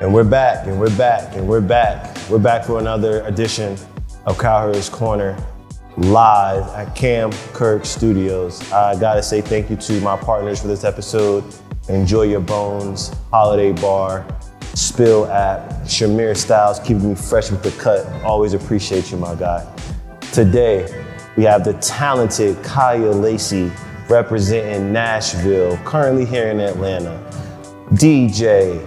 And we're back, and we're back, and we're back. We're back for another edition of Cowherd's Corner, live at Cowherd Studios. I gotta say thank you to my partners for this episode. Enjoy Your Bones, Holiday Bar, Spill app, Shamir Styles, keeping me fresh with the cut. Always appreciate you, my guy. Today, we have the talented Kiya Lacey representing Nashville, currently here in Atlanta. DJ,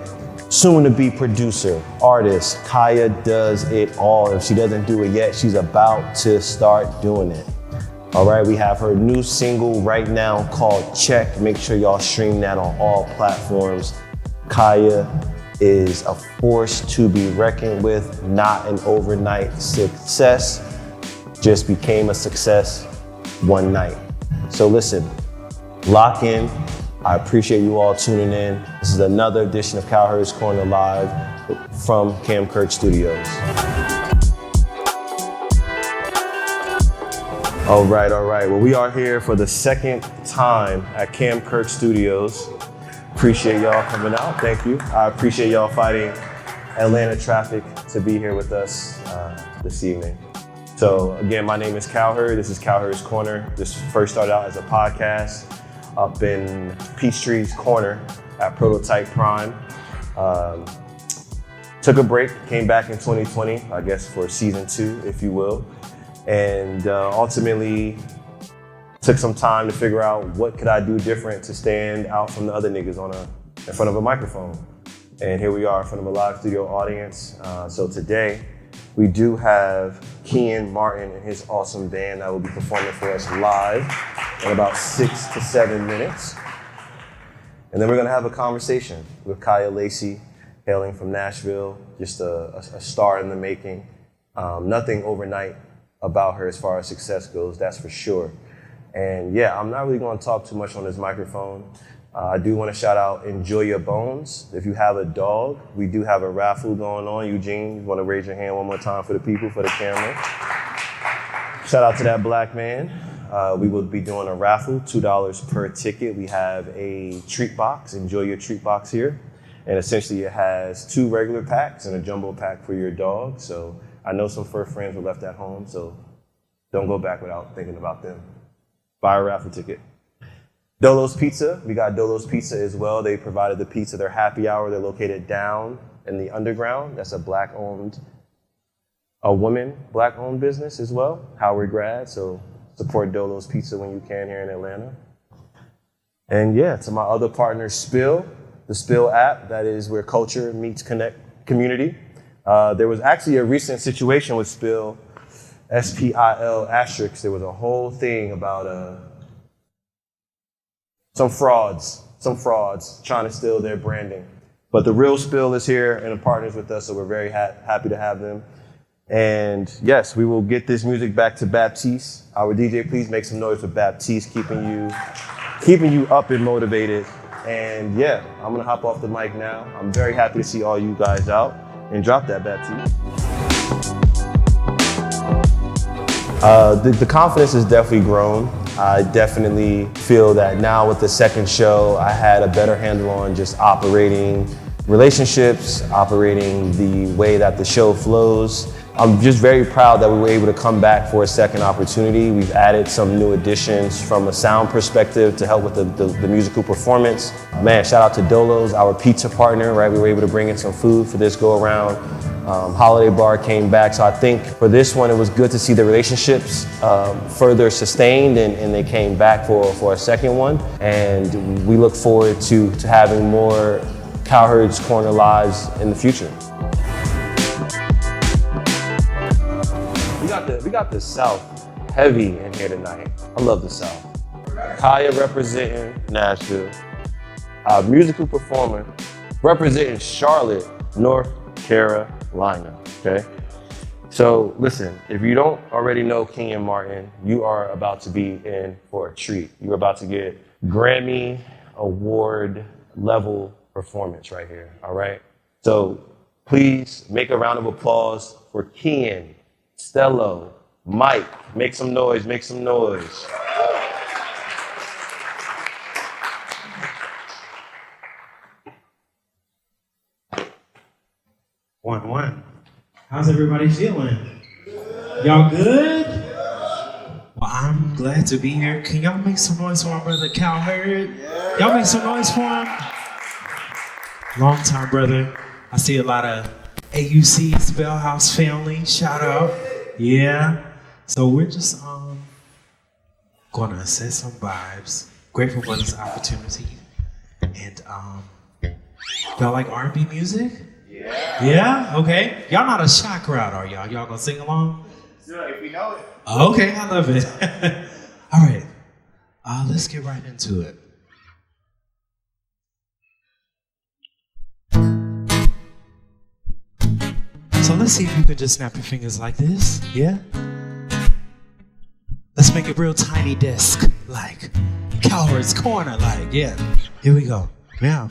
soon-to-be producer, artist, Kiya does it all. If she doesn't do it yet, she's about to start doing it. All right, we have her new single right now called Check. Make sure y'all stream that on all platforms. Kiya is a force to be reckoned with, not an overnight success, just became a success one night. So listen, lock in. I appreciate you all tuning in. This is another edition of Cowherd's Corner Live from Cowherd Studios. All right. Well, we are here for the second time at Cowherd Studios. Appreciate y'all coming out. Thank you. I appreciate y'all fighting Atlanta traffic to be here with us this evening. So again, my name is Cowherd. This is Cowherd's Corner. This first started out as a podcast up in Peachtree Corners at Prototype Prime. Took a break, came back in 2020, I guess for season 2, if you will. And ultimately took some time to figure out what could I do different to stand out from the other niggas in front of a microphone. And here we are in front of a live studio audience. So today we do have Kiya Martin and his awesome band that will be performing for us live in about 6 to 7 minutes. And then we're gonna have a conversation with Kiya Lacey, hailing from Nashville, just a star in the making. Nothing overnight about her as far as success goes, that's for sure. And yeah, I'm not really gonna talk too much on this microphone. I do wanna shout out Enjoy Your Bones. If you have a dog, we do have a raffle going on. Eugene, you wanna raise your hand one more time for the people, for the camera. Shout out to that black man. We will be doing a raffle, $2 per ticket. We have a treat box, enjoy your treat box here. And essentially it has 2 regular packs and a jumbo pack for your dog. So I know some fur friends were left at home, so don't go back without thinking about them. Buy a raffle ticket. Dolo's Pizza, we got Dolo's Pizza as well. They provided the pizza, their happy hour. They're located down in the underground. That's a woman black-owned business as well, Howard grad, so support Dolo's Pizza when you can here in Atlanta. And yeah, to my other partner, Spill, the Spill app, that is where culture meets community. There was actually a recent situation with Spill, SPIL asterisk. There was a whole thing about some frauds trying to steal their branding. But the real Spill is here and partners with us, so we're very happy to have them. And yes, we will get this music back to Baptiste. Our DJ, please make some noise for Baptiste, keeping you up and motivated. And yeah, I'm gonna hop off the mic now. I'm very happy to see all you guys out, and drop that, Baptiste. The confidence has definitely grown. I definitely feel that now with the second show, I had a better handle on just operating relationships, operating the way that the show flows. I'm just very proud that we were able to come back for a second opportunity. We've added some new additions from a sound perspective to help with the musical performance. Man, shout out to Dolo's, our pizza partner, right? We were able to bring in some food for this go around. Holiday Bar came back. So I think for this one, it was good to see the relationships further sustained and they came back for a second one. And we look forward to having more Cowherd's Corner lives in the future. We got the South heavy in here tonight. I love the South. Kiya representing Nashville. Our musical performer representing Charlotte, North Carolina, okay? So listen, if you don't already know Kiya Martin, you are about to be in for a treat. You're about to get Grammy Award level performance right here, all right? So please make a round of applause for Kiya, Stello, Mike. Make some noise, make some noise. 1-1. How's everybody feeling? Y'all good? Well, I'm glad to be here. Can y'all make some noise for my brother Cowherd? Y'all make some noise for him? Long time brother. I see a lot of AUC Spellhouse family. Shout out. Yeah. So we're just gonna set some vibes. Grateful for this opportunity. And y'all like R&B music? Yeah? Okay. Y'all not a shy crowd, are y'all? Y'all gonna sing along? Sure, if we know it. Okay, I love it. All right. Let's get right into it. So let's see if you can just snap your fingers like this. Yeah? Let's make it real tiny disc, like Cowherd's Corner, like, yeah. Here we go. Yeah.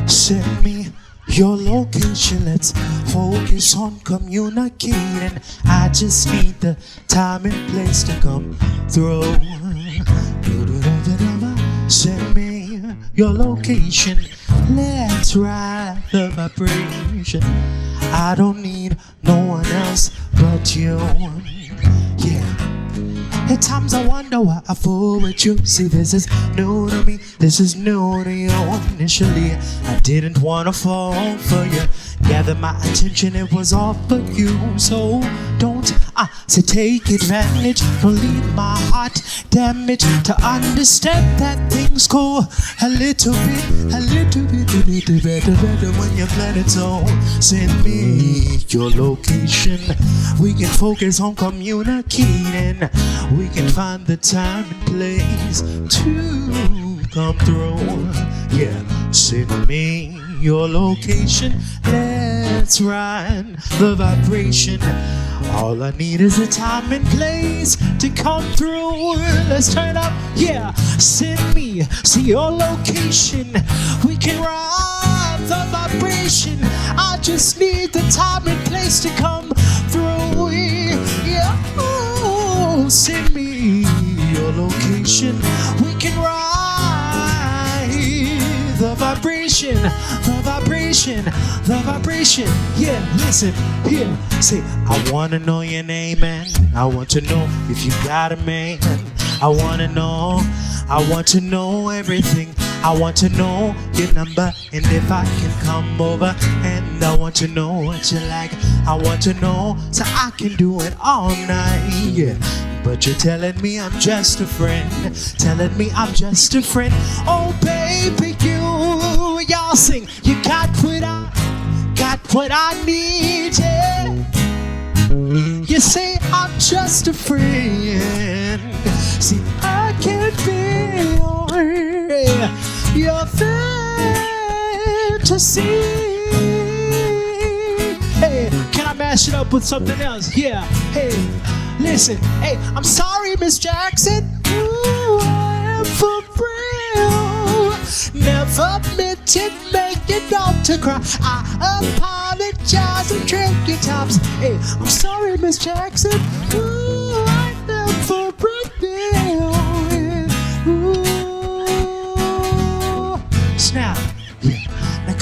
Send me your location, let's focus on communicating. I just need the time and place to come through. Send me your location, let's ride the vibration. I don't need no one else but you. Yeah. At times I wonder why I fool with you. See, this is new to me, this is new to you. Initially, I didn't wanna fall for you. Gather my attention, it was all for you. So don't say take advantage. Don't leave my heart damaged. To understand that things go a little bit better when you're planning. So send me your location. We can focus on communicating. We can find the time and place to come through. Yeah, send me your location. Let's ride the vibration. All I need is a time and place to come through. Let's turn up. Yeah, send me, see your location. We can ride the vibration. I just need the time and place to come through. Yeah, oh, send me your location. We can ride the vibration, the vibration, the vibration. Yeah, listen, here, say, I wanna know your name and I want to know if you got a man. I want to know everything. I want to know your number and if I can come over. And I want to know what you like. I want to know so I can do it all night. Yeah. But you're telling me I'm just a friend. Telling me I'm just a friend. Oh baby, y'all sing. You got what I need, yeah. You say I'm just a friend. See, I can be your fantasy. Hey, can I mash it up with something else? Yeah, hey, listen. Hey, I'm sorry, Miss Jackson. Ooh, I am for real. Never meant to make it out to cry. I apologize a trillion times. Hey, I'm sorry, Miss Jackson. Ooh, I am for real. Ooh, snap. Now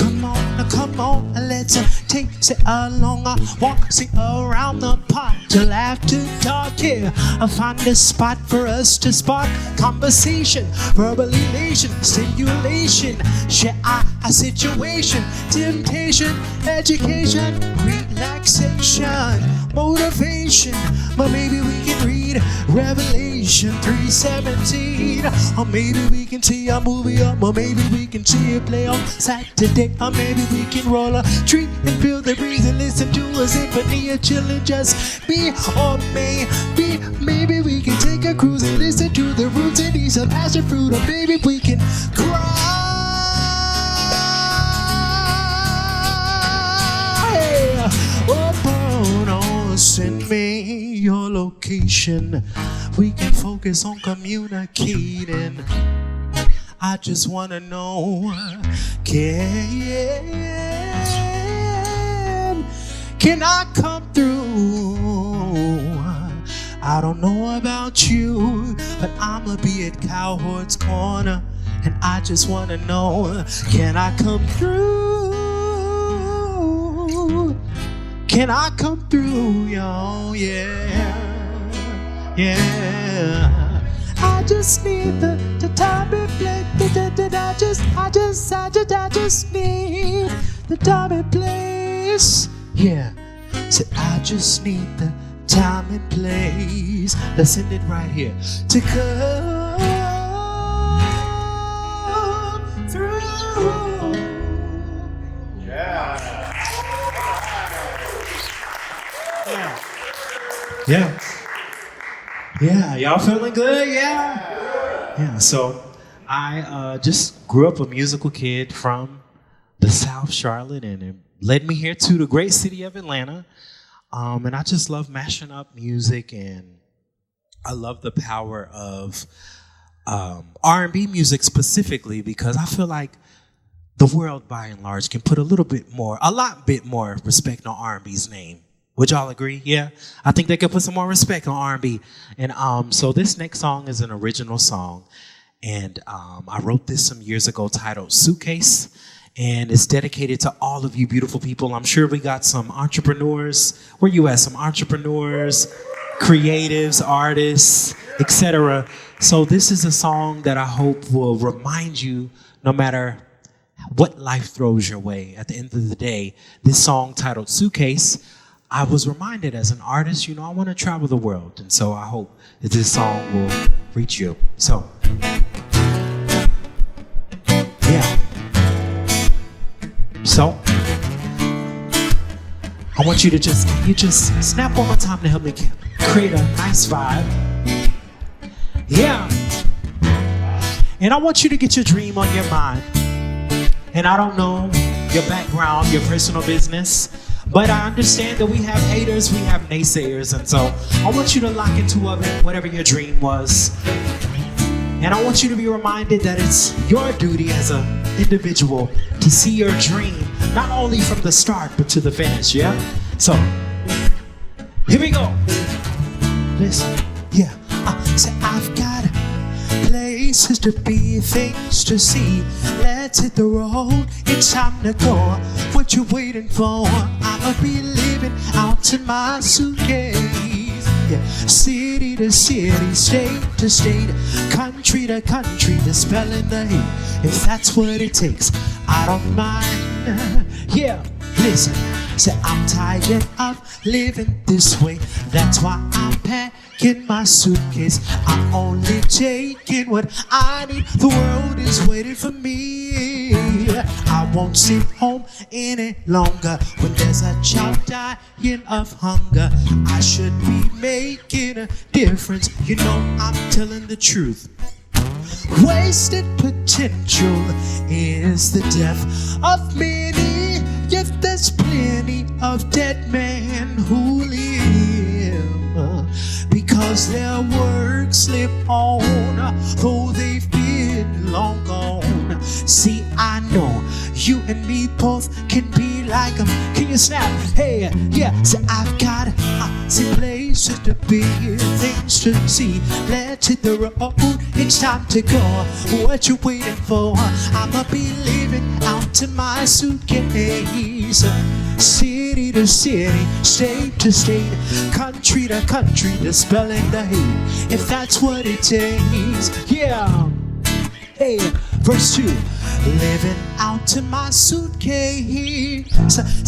come on, let's take a longer walk, see around the park till after dark. Yeah, I'll find a spot for us to spark conversation, verbal elation, stimulation, share a situation, temptation, education, relaxation, motivation. But maybe we can read Revelation 3:17, or maybe we can see a movie, or maybe we can see a play on Saturday, or maybe we can roll a tree and feel the breeze and listen to a symphony and chill and just be. Or maybe we can take a cruise and listen to the roots and eat some passion fruit. Or maybe we can cry. Oh, no, send me your location. We can focus on communicating. I just wanna know, can I come through? I don't know about you, but I'ma be at Cowherd's corner, and I just wanna know, can I come through? Can I come through, yo? Yeah, yeah. I just need the time and place. I just need the time and place. Yeah. Said I just need the time and place. Let's end it right here. To come through. Yeah. Yeah. Yeah. Y'all feeling good? Yeah. Yeah. So I just grew up a musical kid from the South Charlotte, and it led me here to the great city of Atlanta. And I just love mashing up music, and I love the power of R&B music specifically, because I feel like the world by and large can put a lot bit more respect on R&B's name. Would y'all agree? Yeah? I think they could put some more respect on R&B. And so this next song is an original song, and I wrote this some years ago titled Suitcase. And it's dedicated to all of you beautiful people. I'm sure we got some entrepreneurs. Where you at? Some entrepreneurs, creatives, artists, etc. So this is a song that I hope will remind you, no matter what life throws your way, at the end of the day, this song titled Suitcase, I was reminded as an artist, I want to travel the world. And so I hope that this song will reach you. So, yeah. So, I want you to just snap one more time to help me create a nice vibe. Yeah. And I want you to get your dream on your mind. And I don't know your background, your personal business, but I understand that we have haters, we have naysayers, and so I want you to lock into whatever your dream was. And I want you to be reminded that it's your duty as an individual to see your dream, not only from the start, but to the finish, yeah? So, here we go. Listen, yeah. So I've got places to be, things to see. Let's hit the road, it's time to go. What you waiting for? I'ma be living out in my suitcase. Yeah. City to city, state to state, country to country, dispelling the hate. If that's what it takes, I don't mind. Yeah, listen, say I'm tired of living this way. That's why I'm packing my suitcase. I'm only taking what I need. The world is waiting for me. I won't sit home any longer when there's a child dying of hunger. I should be making a difference. I'm telling the truth. Wasted potential is the death of many, yet there's plenty of dead men who live because their work slip on, though they've been long gone. See, I know you and me both can be like them. Can you snap? Hey, yeah. So I've got some places to be, things to see. Let's hit the road, it's time to go. What you waiting for? I'ma be living out in my suitcase. City to city, state to state, country to country, dispelling the hate. If that's what it takes, yeah. Hey, verse 2. Living out in my suitcase.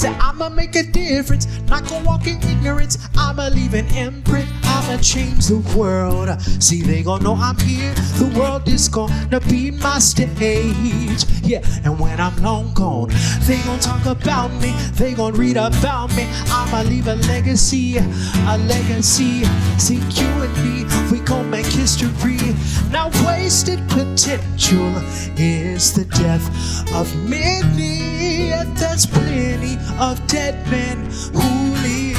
Say I'ma make a difference, not gonna walk in ignorance. I'ma leave an imprint, I'ma change the world. See, they gon' know I'm here, the world is gonna be my stage. Yeah, and when I'm long gone, they gon' talk about me, they gon' read about me. I'ma leave a legacy, a legacy. See, you and me, we gon' make history. Now wasted potential is the death of many, yet there's plenty of dead men who live,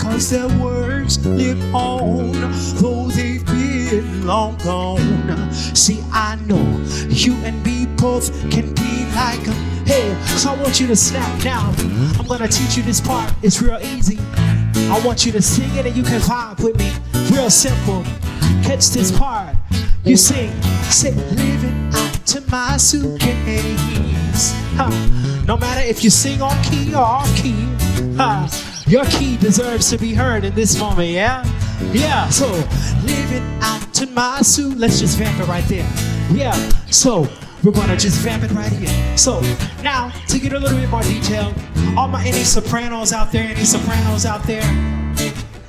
cause their works live on, though they've been long gone. See, I know you and me both can be like them. Hey, so I want you to snap now. I'm gonna teach you this part, it's real easy. I want you to sing it and you can vibe with me. Real simple. Catch this part. You sing, say, living out to my suitcase. No matter if you sing on key or off key, your key deserves to be heard in this moment, yeah? Yeah, so living out to my suit. Let's just vamp it right there. Yeah, so we're gonna just vamp it right here. So now, to get a little bit more detailed, all my any sopranos out there?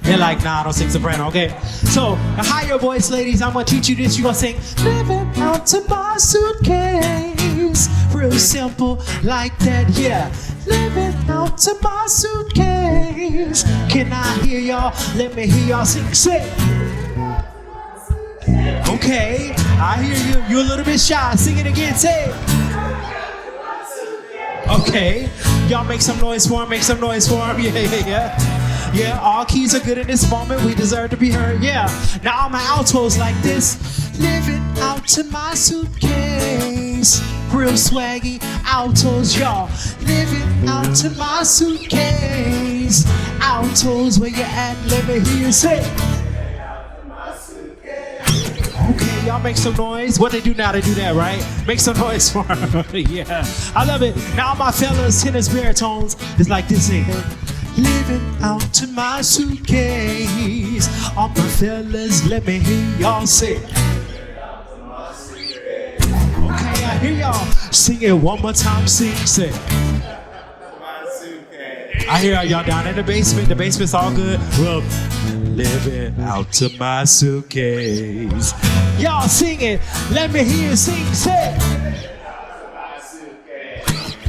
They're like, nah, I don't sing soprano, okay? So, the higher voice ladies, I'm gonna teach you this. You're gonna sing, living out to my suitcase. Real simple, like that, yeah. Living out to my suitcase. Can I hear y'all? Let me hear y'all sing. Say. Okay, I hear you. You're a little bit shy. Sing it again. Say. Okay, y'all make some noise for him. Make some noise for him. Yeah. Yeah, all keys are good in this moment. We deserve to be heard. Yeah. Now all my altos like this. Living out to my suitcase. Real swaggy altos, y'all. Living out to my suitcase. Altos, where you at? Let me hear you say. Okay, y'all make some noise. What they do now, they do that, right? Make some noise for them. Yeah, I love it. Now all my fellas, tenors, baritones, it's like this thing. Living out to my suitcase. All my fellas, let me hear y'all say. Okay, I hear y'all. Sing it one more time, sing, say. I hear y'all down in the basement. The basement's all good. Well, living out to my suitcase. Y'all sing it. Let me hear you sing, say.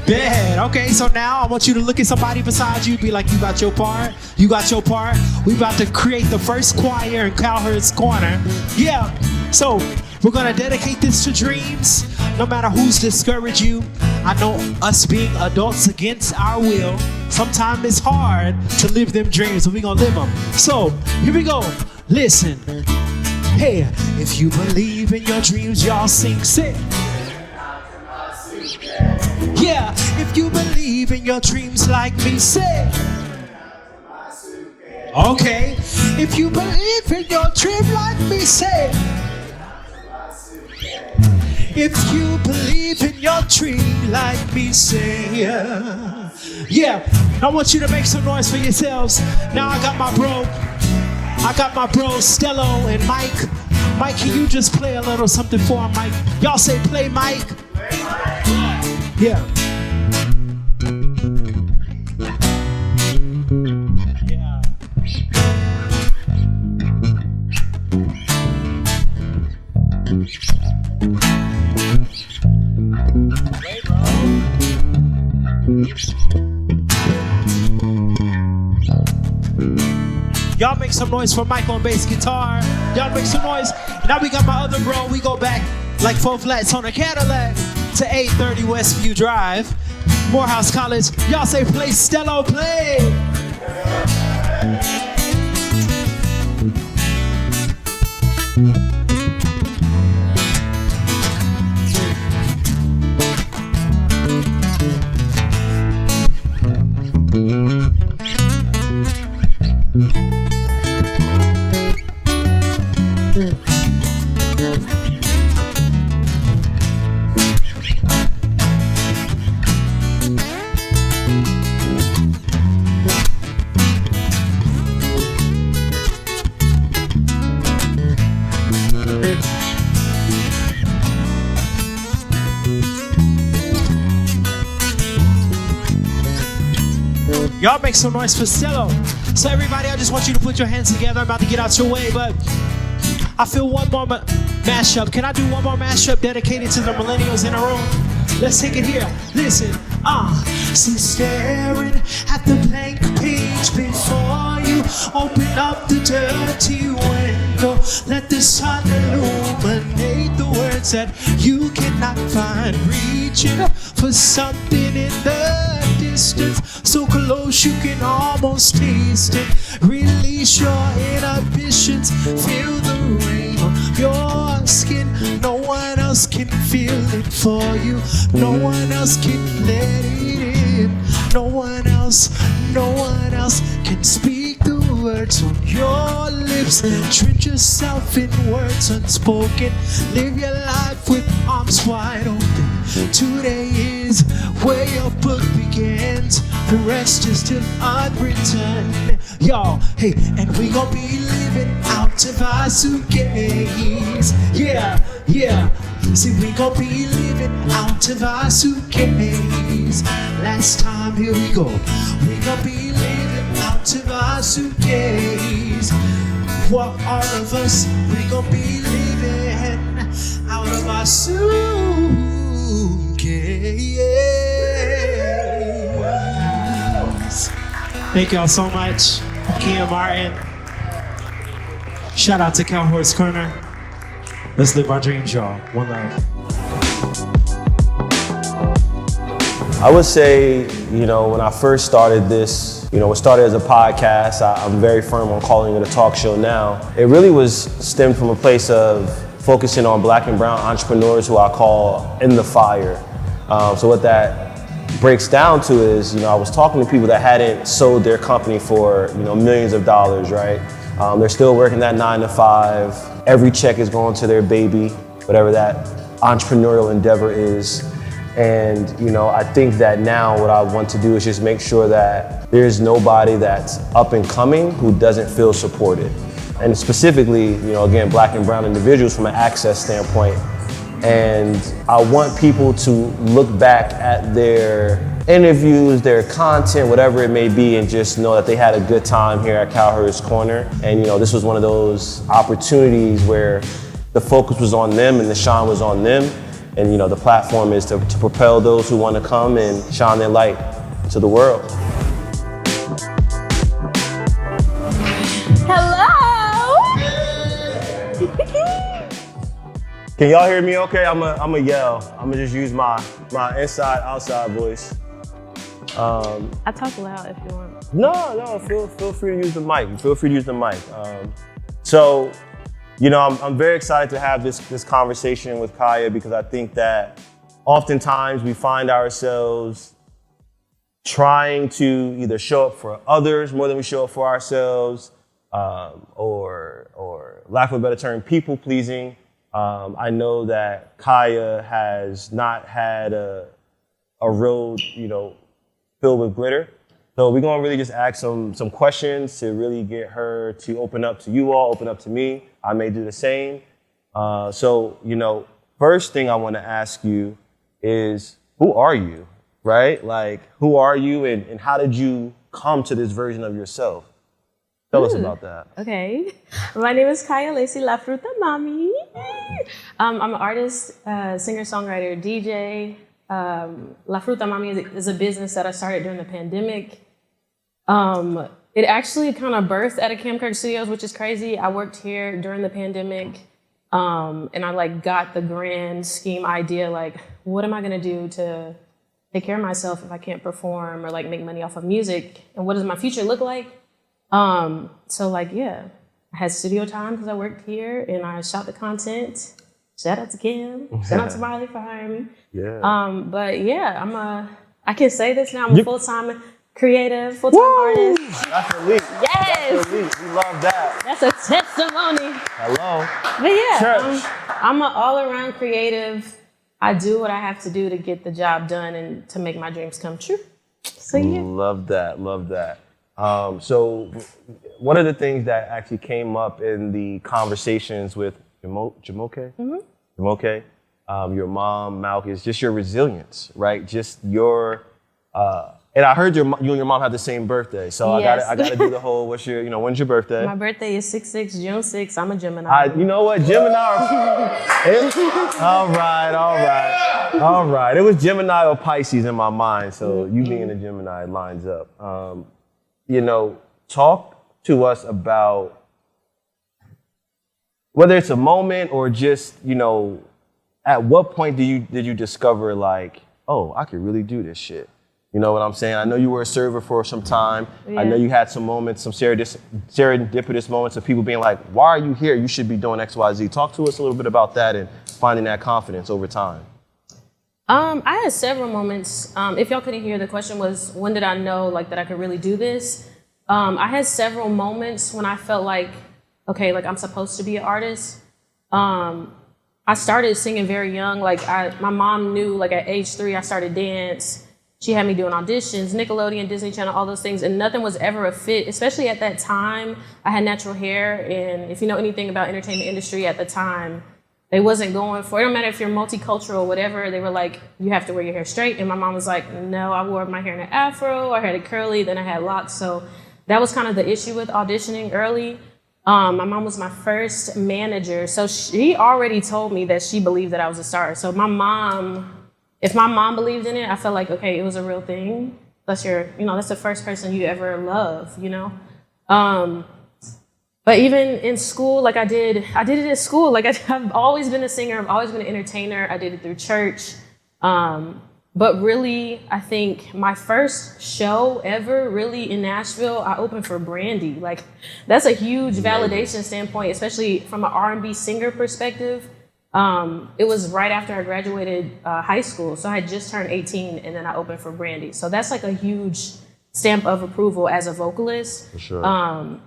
Bad. Okay, so now I want you to look at somebody beside you, be like, you got your part, you got your part. We about to create the first choir in Cowherd's corner. Yeah, so we're gonna dedicate this to dreams. No matter who's discouraged you, I know us being adults against our will, sometimes it's hard to live them dreams, but we gonna live them. So, here we go, listen. Hey, if you believe in your dreams, y'all sing, sing. Yeah, if you believe in your dreams like me, say. Okay, if you believe in your dream like me, say. If you believe in your dream like me, say. Yeah, I want you to make some noise for yourselves. Now I got my bro Stello and Mike. Mike, can you just play a little something for him, Mike? Y'all say play, Mike. Yeah. Yeah. Play, bro. Y'all make some noise for Mike on bass guitar. Y'all make some noise. Now we got my other bro. We go back like 4 flats on a Cadillac to 830 Westview Drive, Morehouse College. Y'all say play, Stello, play. Y'all make some noise for Stello. So everybody, I just want you to put your hands together. I'm about to get out your way, but I feel one more mashup. Can I do one more mashup dedicated to the millennials in the room? Let's take it here. Listen. See, staring at the blank page before you. Open up the dirty window. Let the sun illuminate the words that you cannot find. Reaching for something in the distance, so close you can almost taste it. Release your inhibitions. Feel the rain on your skin. No one else can feel it for you. No one else can let it in. No one else can speak the words on your lips. Drench yourself in words unspoken. Live your life with arms wide open. Today is where your book begins. The rest is still unwritten. Y'all, hey, and we gon' be living out of our suitcase. Yeah, yeah. See, we gon' be living out of our suitcase. Last time, here we go. We gon' be living out of our suitcase. For all of us, we gon' be living out of our suitcase. Thank y'all so much. Kiya Martin. Shout out to Cowherd's Corner. Let's live our dreams, y'all. One love. I would say, when I first started this, it started as a podcast. I'm very firm on calling it a talk show now. It really was stemmed from a place of focusing on Black and brown entrepreneurs who I call in the fire. So what that breaks down to is, I was talking to people that hadn't sold their company for, millions of dollars, right? They're still working that 9 to 5. Every check is going to their baby, whatever that entrepreneurial endeavor is. And, I think that now what I want to do is just make sure that there's nobody that's up and coming who doesn't feel supported. And specifically, again, Black and brown individuals from an access standpoint. And I want people to look back at their interviews, their content, whatever it may be, and just know that they had a good time here at Cowherd's Corner. And this was one of those opportunities where the focus was on them and the shine was on them. And the platform is to propel those who want to come and shine their light to the world. Hello! Can y'all hear me okay? I'm a yell. I'm gonna just use my inside, outside voice. I talk loud if you want. No, feel free to use the mic. Feel free to use the mic. So, I'm very excited to have this conversation with Kiya because I think that oftentimes we find ourselves trying to either show up for others more than we show up for ourselves, or lack of a better term, people pleasing. I know that Kiya has not had a road, filled with glitter. So we're gonna really just ask some questions to really get her to open up to you all, open up to me. I may do the same. So, first thing I wanna ask you is, who are you, right? Like, who are you and how did you come to this version of yourself? Tell us about that. Okay. My name is Kiya Lacey La Fruta Mami. I'm an artist, singer-songwriter, DJ. La Fruta Mami is a business that I started during the pandemic. It actually kind of birthed at a Cowherd Studios, which is crazy. I worked here during the pandemic, and I got the grand scheme idea, what am I gonna do to take care of myself if I can't perform or make money off of music, and what does my future look like? I had studio time because I worked here and I shot the content. Shout out to Kim. Shout out to Marley for hiring me. Yeah. I can say this now. I'm a full-time creative, full-time artist. That's elite. Yes. That's elite. We love that. That's a testimony. Hello. But yeah, Church. I'm an all-around creative. I do what I have to do to get the job done and to make my dreams come true. So yeah. Love that. So one of the things that actually came up in the conversations with Jamoke, Jamoke, your mom, Malk, is just your resilience, right? Just your, and I heard you and your mom have the same birthday, so yes. I gotta do the whole, when's your birthday? My birthday is 6/6, June 6th. I'm a Gemini. You know what, Gemini. All right. It was Gemini or Pisces in my mind, so you being a Gemini lines up. Talk to us about whether it's a moment or just, at what point did you discover I could really do this shit? You know what I'm saying? I know you were a server for some time. Yeah. I know you had some moments, some serendipitous moments of people being like, why are you here? You should be doing X, Y, Z. Talk to us a little bit about that and finding that confidence over time. I had several moments. If y'all couldn't hear, the question was, when did I know that I could really do this? I had several moments when I felt like, okay, like I'm supposed to be an artist. I started singing very young. Like my mom knew, like at age 3, I started dance. She had me doing auditions, Nickelodeon, Disney Channel, all those things, and nothing was ever a fit, especially at that time. I had natural hair, and if you know anything about entertainment industry at the time, they wasn't going for, it don't matter if you're multicultural or whatever, they were like, you have to wear your hair straight. And my mom was like, no, I wore my hair in an afro, I had it curly, then I had locks. So that was kind of the issue with auditioning early. My mom was my first manager. So she already told me that she believed that I was a star. So if my mom believed in it, I felt like, okay, it was a real thing. That's that's the first person you ever love, But even in school, like I did it in school. Like I've always been a singer. I've always been an entertainer. I did it through church. But really, I think my first show ever really in Nashville, I opened for Brandy. Like that's a huge validation standpoint, especially from an R&B singer perspective. It was right after I graduated high school. So I had just turned 18 and then I opened for Brandy. So that's like a huge stamp of approval as a vocalist. For sure.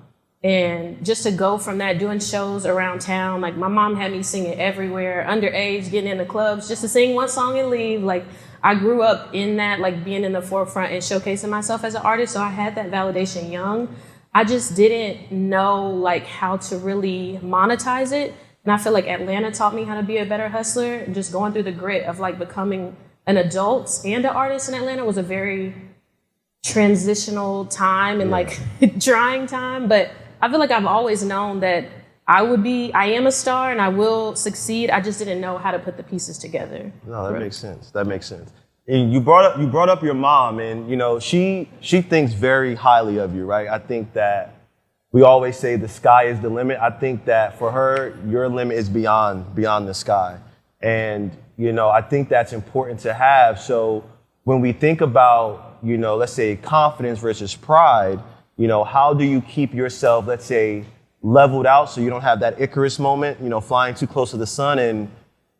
And just to go from that, doing shows around town, like my mom had me singing everywhere, underage, getting in the clubs, just to sing one song and leave. Like I grew up in that, like being in the forefront and showcasing myself as an artist. So I had that validation young. I just didn't know like how to really monetize it. And I feel like Atlanta taught me how to be a better hustler. Just going through the grit of like becoming an adult and an artist in Atlanta was a very transitional time and like trying time. But I feel like I've always known that I am a star and I will succeed. I just didn't know how to put the pieces together. No, that makes sense. That makes sense. And you brought up your mom, and she thinks very highly of you, right? I think that we always say the sky is the limit. I think that for her, your limit is beyond the sky. And, I think that's important to have. So when we think about, let's say confidence versus pride, how do you keep yourself, let's say, leveled out so you don't have that Icarus moment, flying too close to the sun,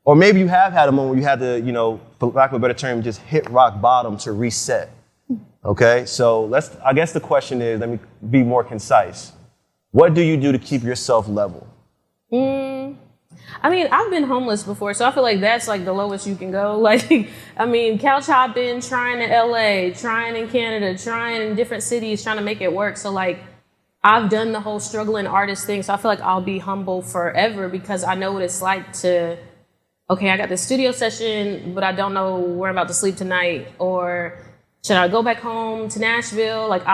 or maybe you have had a moment where you had to, for lack of a better term, just hit rock bottom to reset. Okay, so I guess the question is, let me be more concise. What do you do to keep yourself level? I mean, I've been homeless before, so I feel like that's like the lowest you can go. Like, I mean, couch hopping, trying in LA, trying in Canada, trying in different cities, trying to make it work. So like, I've done the whole struggling artist thing. So I feel like I'll be humble forever because I know what it's like to, okay, I got this studio session, but I don't know where I'm about to sleep tonight. Or should I go back home to Nashville? Like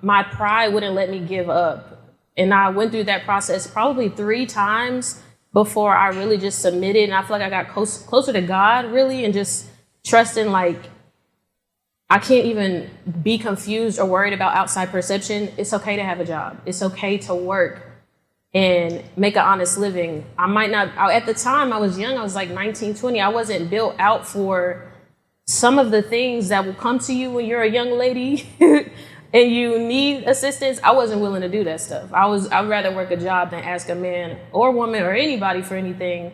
my pride wouldn't let me give up. And I went through that process probably 3 times before I really just submitted. And I feel like I got closer to God, really, and just trusting, like, I can't even be confused or worried about outside perception. It's okay to have a job. It's okay to work and make an honest living. I might not, at the time I was young, I was like 19, 20. I wasn't built out for some of the things that will come to you when you're a young lady and you need assistance. I wasn't willing to do that stuff. I'd rather work a job than ask a man or woman or anybody for anything,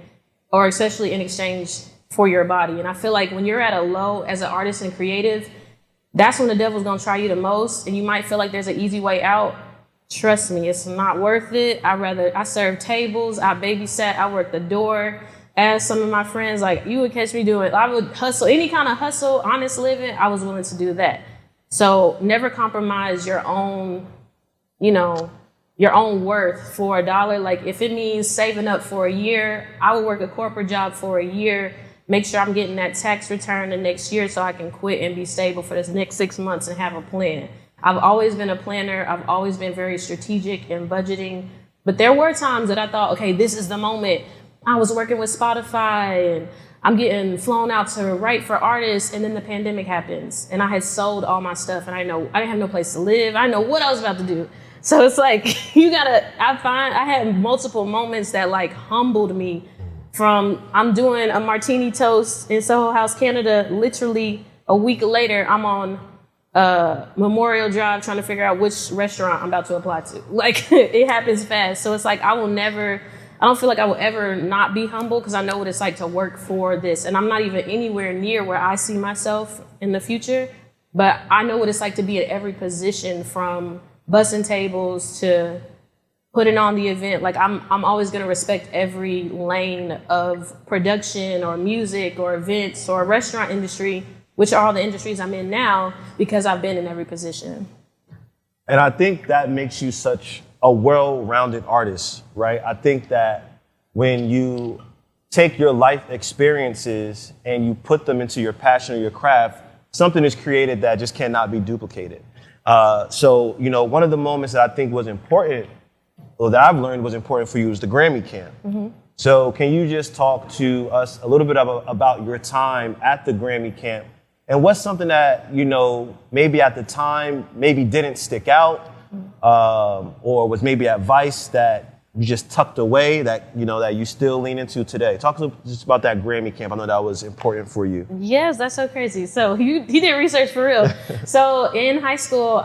or especially in exchange for your body. And I feel like when you're at a low as an artist and creative, that's when the devil's gonna try you the most. And you might feel like there's an easy way out. Trust me, it's not worth it. I served tables, I babysat, I worked the door. As some of my friends, like, you would catch me doing, I would hustle, any kind of hustle, honest living, I was willing to do that. So never compromise your own, your own worth for $1. Like if it means saving up for a year, I would work a corporate job for a year, make sure I'm getting that tax return the next year so I can quit and be stable for this next 6 months and have a plan. I've always been a planner. I've always been very strategic in budgeting. But there were times that I thought, okay, this is the moment. I was working with Spotify and I'm getting flown out to write for artists, and then the pandemic happens, and I had sold all my stuff, and I didn't have no place to live. I didn't know what I was about to do. So it's like, I had multiple moments that like humbled me. I'm doing a martini toast in Soho House, Canada. Literally a week later, I'm on Memorial Drive trying to figure out which restaurant I'm about to apply to. Like, it happens fast. So it's like, I don't feel like I will ever not be humble because I know what it's like to work for this. And I'm not even anywhere near where I see myself in the future, but I know what it's like to be at every position from bussing tables to putting on the event. Like I'm always gonna respect every lane of production or music or events or restaurant industry, which are all the industries I'm in now, because I've been in every position. And I think that makes you such a well-rounded artist, right? I think that when you take your life experiences and you put them into your passion or your craft, something is created that just cannot be duplicated. So, you know, one of the moments that I think was important, or that I've learned was important for you, was the Grammy camp. Mm-hmm. So can you just talk to us a little bit about your time at the Grammy camp, and what's something that, you know, maybe at the time maybe didn't stick out, or was maybe advice that you just tucked away that, you know, that you still lean into today? Talk just about that Grammy camp. I know that was important for you. Yes, that's so crazy. So he did research for real. So in high school,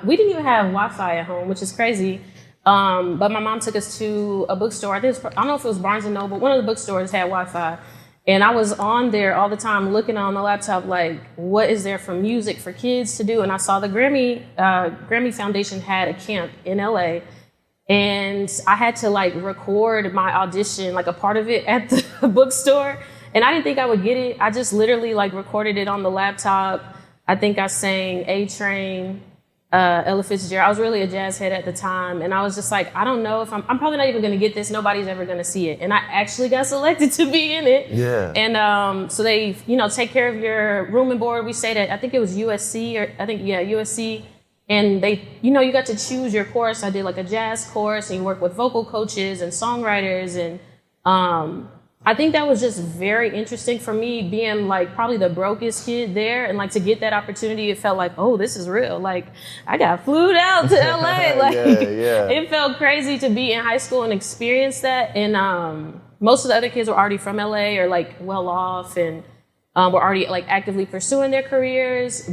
we didn't even have Wi-Fi at home, which is crazy. But my mom took us to a bookstore. I don't know if it was Barnes & Noble. One of the bookstores had Wi-Fi. And I was on there all the time looking on the laptop, like, what is there for music for kids to do? And I saw the Grammy Foundation had a camp in LA. And I had to like record my audition, like a part of it at the bookstore. And I didn't think I would get it. I just literally like recorded it on the laptop. I think I sang A-Train, Ella Fitzgerald. I was really a jazz head at the time. And I was just like, I don't know if I'm probably not even going to get this. Nobody's ever going to see it. And I actually got selected to be in it. Yeah. And so they, you know, take care of your room and board. We stayed at, I think it was USC USC. And they, you know, you got to choose your course. I did like a jazz course, and you work with vocal coaches and songwriters. And I think that was just very interesting for me, being like probably the brokest kid there. And like to get that opportunity, it felt like, oh, this is real. Like I got flued out to LA. Like It felt crazy to be in high school and experience that. And most of the other kids were already from LA or like well off, and were already like actively pursuing their careers.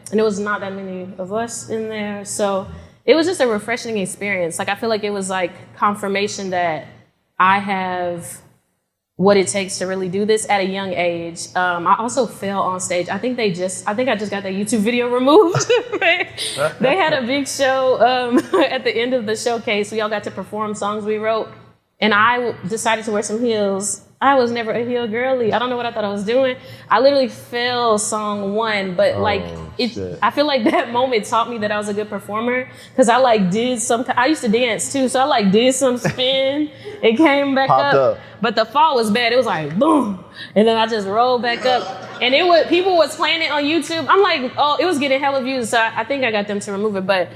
And it was not that many of us in there. So it was just a refreshing experience. Like, I feel like it was like confirmation that I have what it takes to really do this at a young age. I also fell on stage. I think I just got that YouTube video removed. They had a big show at the end of the showcase. We all got to perform songs we wrote. And I decided to wear some heels. I was never a heel girly. I don't know what I thought I was doing. I literally fell song one, but I feel like that moment taught me that I was a good performer, because I like did I used to dance too, so I like did some spin. It came back up. But the fall was bad. It was like boom, and then I just rolled back up, and people was playing it on YouTube. I'm like, oh, it was getting hella views, so I think I got them to remove it, but.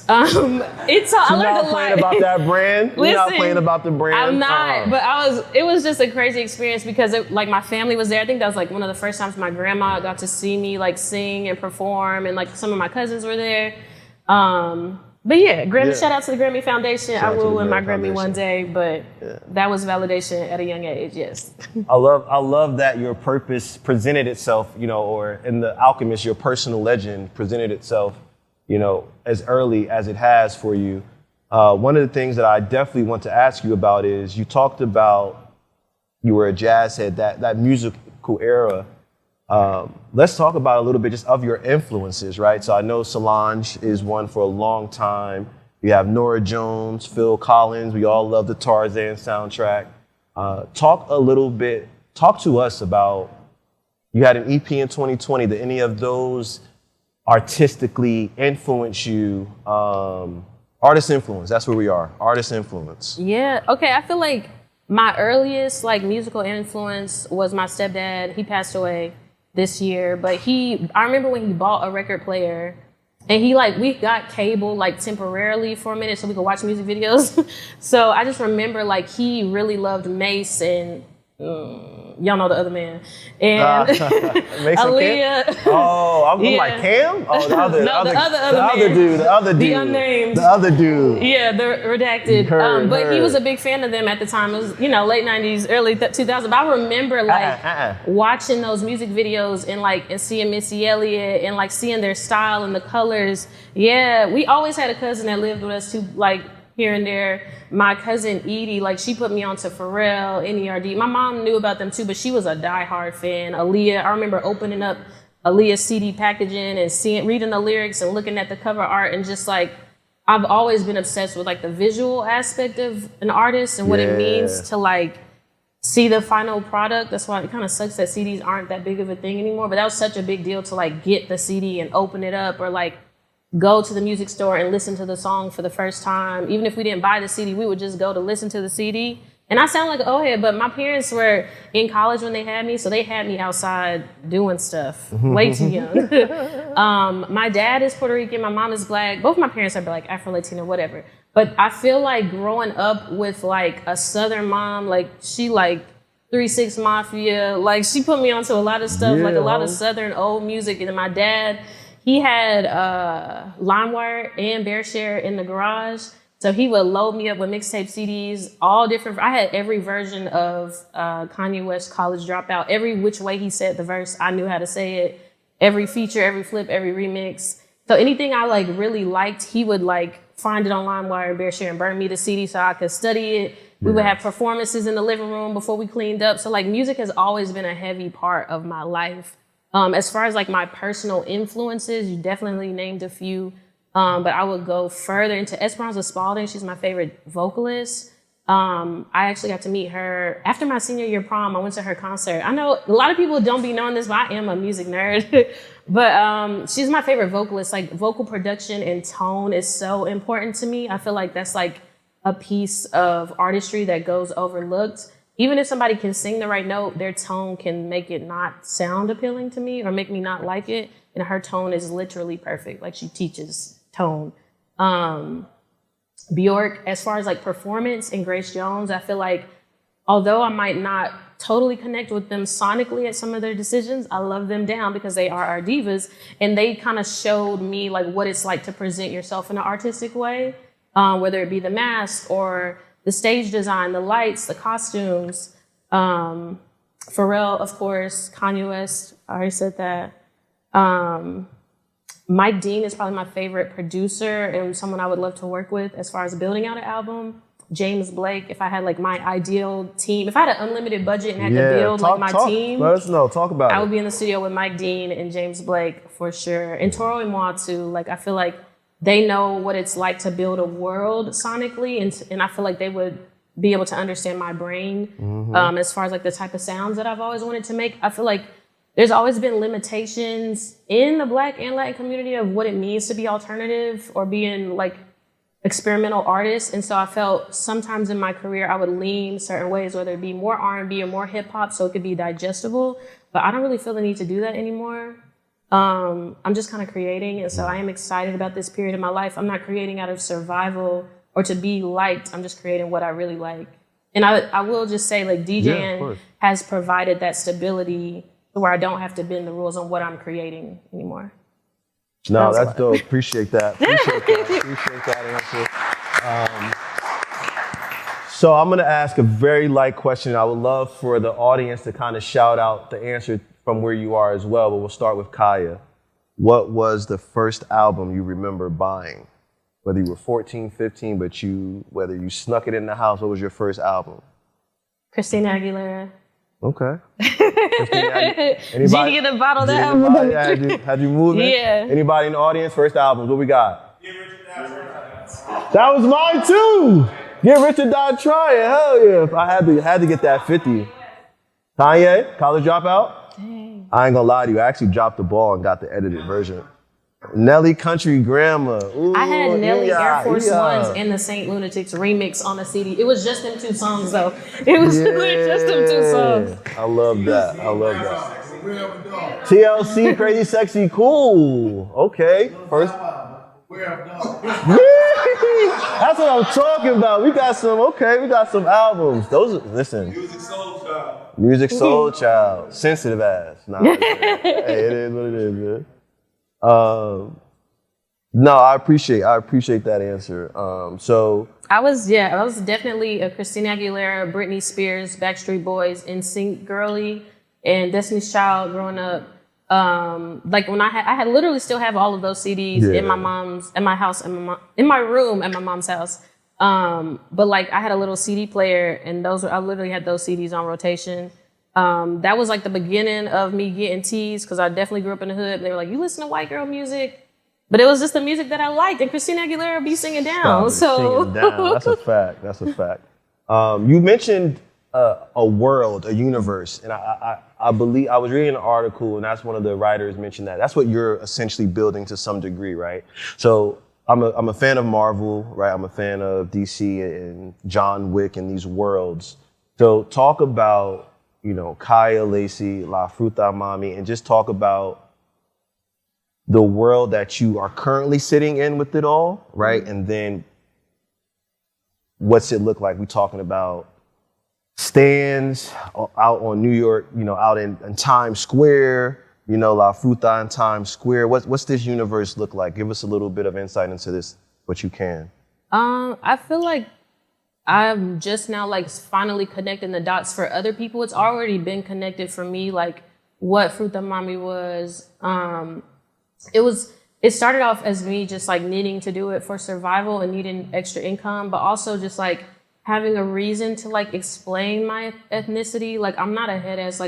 I learned a lot. Playing about that brand? Listen, you're not playing about the brand? I'm not, but it was just a crazy experience, because like my family was there. I think that was like one of the first times my grandma got to see me like sing and perform, and like some of my cousins were there. But yeah, shout out to the Grammy Foundation. I will win my Grammy one day, but that was validation at a young age, yes. I love that your purpose presented itself, you know, or in The Alchemist, your personal legend presented itself, you know, as early as it has for you. One of the things that I definitely want to ask you about is, you talked about you were a jazz head, that musical era. Let's talk about a little bit just of your influences, right? So I know Solange is one for a long time. You have Norah Jones, Phil Collins. We all love the Tarzan soundtrack. Talk to us about, you had an EP in 2020. Did any of those artistically influence you? Artist influence, that's where we are. Artist influence. Yeah, okay, I feel like my earliest like musical influence was my stepdad. He passed away this year, but I remember when he bought a record player, and we got cable like temporarily for a minute so we could watch music videos. So I just remember like he really loved Mace and y'all know the other man, and Aaliyah. Oh, I'm like Cam. Oh, the other dude, the unnamed, the other dude. Yeah, the redacted. But he was a big fan of them at the time. It was, you know, late '90s, early 2000s. But I remember watching those music videos and seeing Missy Elliott and like seeing their style and the colors. Yeah, we always had a cousin that lived with us too, like here and there. My cousin Edie, like she put me onto Pharrell, NERD. My mom knew about them too, but she was a diehard fan. Aaliyah, I remember opening up Aaliyah's CD packaging and reading the lyrics and looking at the cover art and just like I've always been obsessed with like the visual aspect of an artist and what it means to like see the final product. That's why it kind of sucks that CDs aren't that big of a thing anymore. But that was such a big deal to like get the CD and open it up, or like go to the music store and listen to the song for the first time. Even if we didn't buy the CD, we would just go to listen to the CD. And I sound like an old head, but my parents were in college when they had me, so they had me outside doing stuff way too young. My dad is Puerto Rican, my mom is Black. Both my parents are like Afro-Latino, whatever. But I feel like growing up with like a Southern mom, like she like 3 6 Mafia, like she put me onto a lot of stuff, like a lot of Southern old music. And then my dad, he had LimeWire and BearShare in the garage. So he would load me up with mixtape CDs, all different. I had every version of Kanye West College Dropout. Every which way he said the verse, I knew how to say it. Every feature, every flip, every remix. So anything I like really liked, he would like find it on LimeWire and BearShare and burn me the CD so I could study it. We would have performances in the living room before we cleaned up. So like music has always been a heavy part of my life. As far as like my personal influences, you definitely named a few. But I would go further into Esperanza Spalding. She's my favorite vocalist. I actually got to meet her after my senior year prom. I went to her concert. I know a lot of people don't be knowing this, but I am a music nerd. But she's my favorite vocalist. Like vocal production and tone is so important to me. I feel like that's like a piece of artistry that goes overlooked. Even if somebody can sing the right note, their tone can make it not sound appealing to me or make me not like it. And her tone is literally perfect. Like she teaches tone. Bjork, as far as like performance, and Grace Jones, I feel like although I might not totally connect with them sonically at some of their decisions, I love them down because they are our divas, and they kind of showed me like what it's like to present yourself in an artistic way, whether it be the mask or the stage design, the lights, the costumes. Pharrell, of course, Kanye West, I already said that. Mike Dean is probably my favorite producer and someone I would love to work with as far as building out an album. James Blake, if I had like my ideal team, if I had an unlimited budget and had to build team, let us know. Talk about it. I would be in the studio with Mike Dean and James Blake for sure. And Toro and Moi too. Like I feel like they know what it's like to build a world sonically, and I feel like they would be able to understand my brain as far as like the type of sounds that I've always wanted to make. I feel like there's always been limitations in the Black and Latin community of what it means to be alternative or being like experimental artists. And so I felt sometimes in my career, I would lean certain ways, whether it be more R&B or more hip hop so it could be digestible. But I don't really feel the need to do that anymore. I'm just kind of creating. And so I am excited about this period of my life. I'm not creating out of survival or to be liked. I'm just creating what I really like. And I will just say like DJing has provided that stability where I don't have to bend the rules on what I'm creating anymore. No, that's dope. Appreciate that. Appreciate that answer. So I'm going to ask a very light question. I would love for the audience to kind of shout out the answer from where you are as well, but we'll start with Kiya. What was the first album you remember buying? Whether you were 14, 15, but whether you snuck it in the house, what was your first album? Christina Aguilera. Okay. Genie in the bottle, that album. Had you moved it? Yeah. Anybody in the audience? First albums, what we got? That was mine too. Get Rich or Die Trying. Hell yeah. If I had to get that 50. Kanye, College Dropout. Dang. I ain't gonna lie to you. I actually dropped the ball and got the edited version. Nelly Country Grammar. Ooh, I had Nelly Air Force Ones and the Saint Lunatics remix on the CD. It was just them two songs though. It was just them two songs. I love that. TLC, Crazy Sexy Cool. Okay. First. That's what I'm talking about. We got some albums. Listen. Music Soul Child. Sensitive ass. Nah, hey, it is what it is, man. No, I appreciate that answer. So I was definitely a Christina Aguilera, Britney Spears, Backstreet Boys, NSYNC girly, and Destiny's Child growing up. Like when I had literally still have all of those CDs in my room at my mom's house. But like I had a little CD player, and I literally had those CDs on rotation. That was like the beginning of me getting teased because I definitely grew up in the hood. They were like, "You listen to white girl music?" But it was just the music that I liked, and Christina Aguilera be singing down. Singing down. That's a fact. That's a fact. You mentioned a world, a universe, and I believe I was reading an article, and that's one of the writers mentioned that. That's what you're essentially building to some degree, right? So I'm a fan of Marvel, right? I'm a fan of DC and John Wick and these worlds. So talk about, Kiya, Lacey, La Fruta, Mami, and just talk about the world that you are currently sitting in with it all, right? And then what's it look like? We're talking about stands out on New York, out in Times Square, La Fruta in Times Square. What's this universe look like? Give us a little bit of insight into this, what you can. I feel like I'm just now finally connecting the dots for other people. It's already been connected for me, what Fruta Mami was. It started off as me just needing to do it for survival and needing extra income, but also just having a reason to explain my ethnicity. I'm not a head ass,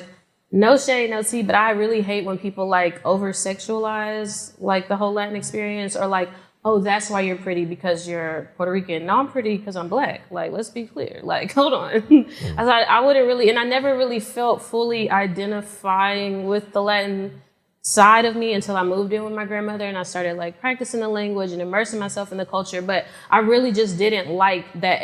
no shade, no tea, but I really hate when people over sexualize the whole Latin experience, or oh, that's why you're pretty because you're Puerto Rican. No, I'm pretty because I'm Black. Let's be clear. Hold on. I wouldn't really, and I never really felt fully identifying with the Latin side of me until I moved in with my grandmother and I started practicing the language and immersing myself in the culture. But I really just didn't like that